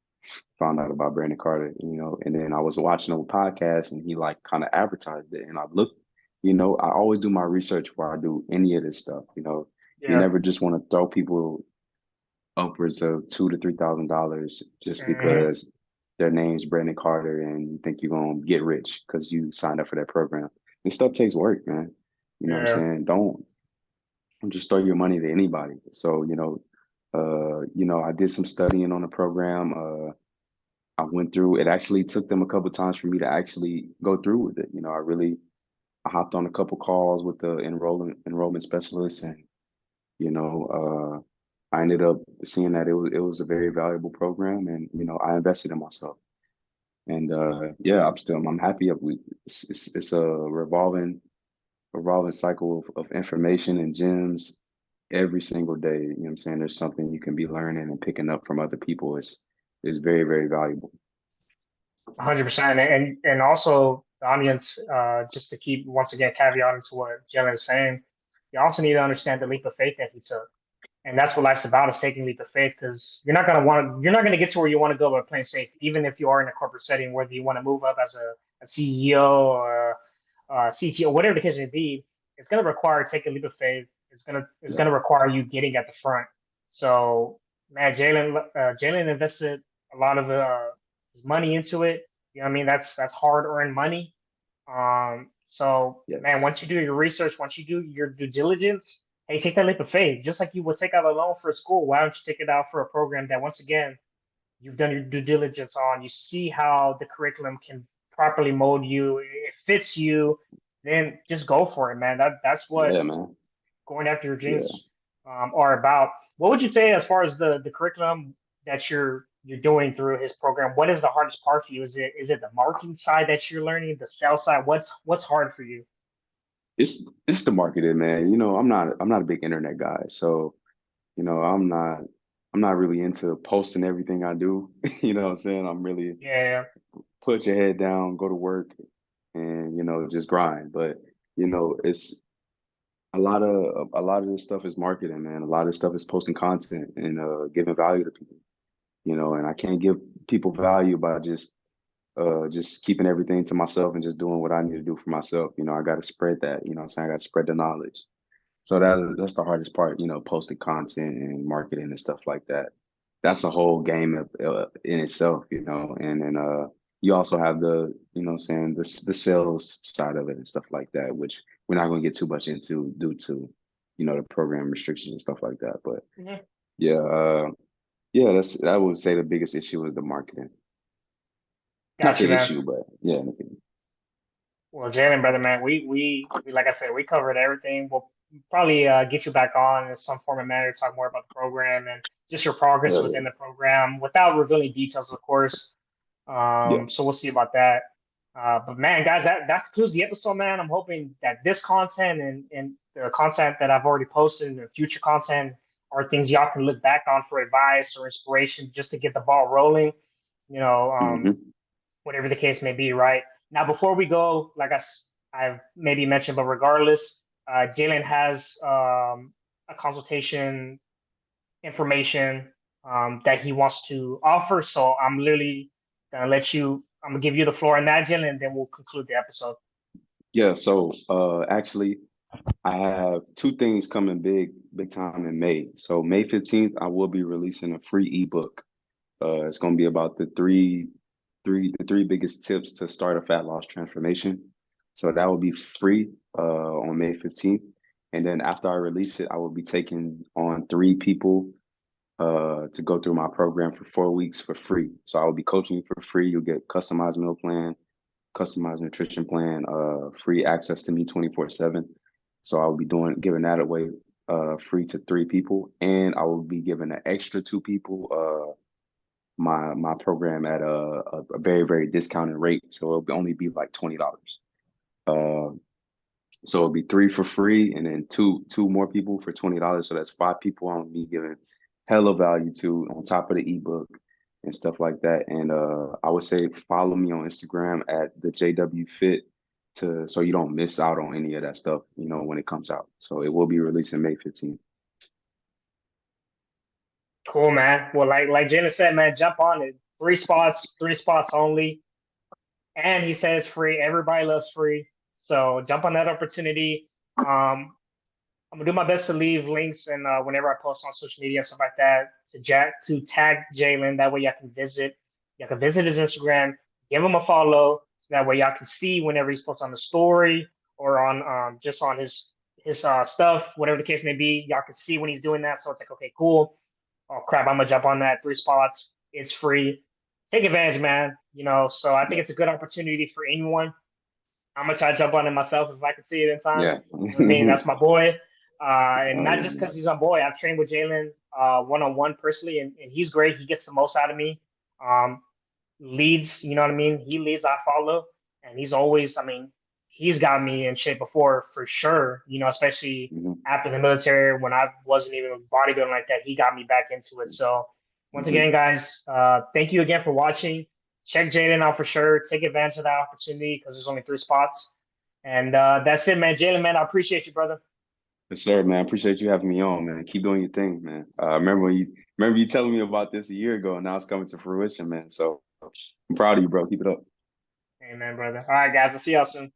found out about Brandon Carter, and then I was watching a podcast and he like kind of advertised it. And I looked, I always do my research before I do any of this stuff. You Yeah. never just want to throw people upwards of $2,000 to $3,000 just Hmm. because their name's Brandon Carter and you think you're gonna get rich because you signed up for that program. This stuff takes work, man. You know what I'm Yeah. saying? Don't just throw your money to anybody. So, I did some studying on the program. I went through it. Actually took them a couple of times for me to actually go through with it. I hopped on a couple calls with the enrollment specialist, and I ended up seeing that it was a very valuable program, and I invested in myself. And yeah, I'm happy. It's a revolving cycle of information and gems every single day. You know what I'm saying? There's something you can be learning and picking up from other people. Is very, very valuable. 100%. And also the audience, just to keep once again caveat into what Jalen is saying, you also need to understand the leap of faith that he took. And that's what life's about, is taking a leap of faith, because you're not gonna get to where you want to go by playing safe, even if you are in a corporate setting, whether you want to move up as a CEO or CTO, whatever the case may be. It's gonna require taking a leap of faith. It's Yeah. gonna require you getting at the front. So man, Jalen invested a lot of his money into it. You know what I mean? That's hard earned money. So man, Yes. once you do your research, once you do your due diligence, hey, take that leap of faith. Just like you would take out a loan for a school, why don't you take it out for a program that, once again, you've done your due diligence on? You see how the curriculum can properly mold you, it fits you, then just go for it, man. That's what Yeah, man. going after your Yeah. dreams are about. What would you say as far as the curriculum that you're doing through his program? What is the hardest part for you? Is it the marketing side that you're learning, the sales side? What's hard for you? It's the marketing, man. I'm not a big internet guy, so I'm not really into posting everything I do. You know what I'm saying? I'm really Yeah, put your head down, go to work, and just grind. But it's a lot of this stuff is marketing, man. A lot of this stuff is posting content and giving value to people. And I can't give people value by just keeping everything to myself and just doing what I need to do for myself. I got to spread that. You know what I'm saying? I got to spread the knowledge. So that's the hardest part, posting content and marketing and stuff like that. That's a whole game in itself, and then you also have what I'm saying, the sales side of it and stuff like that, which we're not going to get too much into due to, the program restrictions and stuff like that. But yeah. yeah, yeah, I would say the biggest issue is the marketing. Not Got you, the man. issue, but yeah. Well, Jalen, brother, man, we like I said, we covered everything. We'll probably get you back on in some form or manner to talk more about the program and just your progress Yeah, within the program without revealing details, of course. yeah, So we'll see about that. But man, guys, that concludes the episode, man. I'm hoping that this content and the content that I've already posted and the future content are things y'all can look back on for advice or inspiration just to get the ball rolling. You know, hmm whatever the case may be, right? Now, before we go, I've maybe mentioned, but regardless, Jalen has a consultation information that he wants to offer. So I'm literally I'm gonna give you the floor on that, Jalen, and then we'll conclude the episode. yeah. So actually, I have two things coming big time in May. So May 15th, I will be releasing a free ebook. It's going to be about the three biggest tips to start a fat loss transformation. So that will be free on May 15th. And then after I release it, I will be taking on three people to go through my program for 4 weeks for free. So I will be coaching you for free. You'll get customized meal plan, customized nutrition plan, free access to me 24/7. So I will be giving that away free to three people, and I will be giving an extra two people my program at a very very discounted rate. So it'll only be like $20. Uh, so it'll be three for free, and then two more people for $20. So that's five people I'm be giving hella value to on top of the ebook and stuff like that. And I would say follow me on Instagram at the JW Fit to so you don't miss out on any of that stuff, when it comes out. So it will be releasing May 15th. Cool, man. Well, like Jalen said, man, jump on it. Three spots only. And he says free. Everybody loves free. So jump on that opportunity. I'm gonna do my best to leave links and whenever I post on social media and stuff like that to tag Jalen. That way y'all can visit. Y'all can visit his Instagram, give him a follow, so that way y'all can see whenever he's posting on the story or on just on his stuff, whatever the case may be. Y'all can see when he's doing that. So it's like, okay, cool. Oh crap, I'm gonna jump on that. Three spots. It's free. Take advantage, man. So I think Yeah, it's a good opportunity for anyone. I'm gonna try to jump on it myself if I can see it in time. yeah, You know what I mean? That's my boy. And oh not yeah, just man. because he's my boy. I've trained with Jalen one on one personally, and he's great. He gets the most out of me. Um, Leads, you know what I mean? He leads, I follow, and he's always, I mean, he's got me in shape before for sure. Especially hmm after the military when I wasn't even bodybuilding like that. He got me back into it. So once again, hmm guys, thank you again for watching. Check Jalen out for sure. Take advantage of that opportunity because there's only three spots. And that's it, man. Jalen, man, I appreciate you, brother. Yes, sir, man. Appreciate you having me on, man. Keep doing your thing, man. Remember you telling me about this a year ago, and now it's coming to fruition, man. So I'm proud of you, bro. Keep it up. Amen, brother. All right, guys. I'll see y'all soon.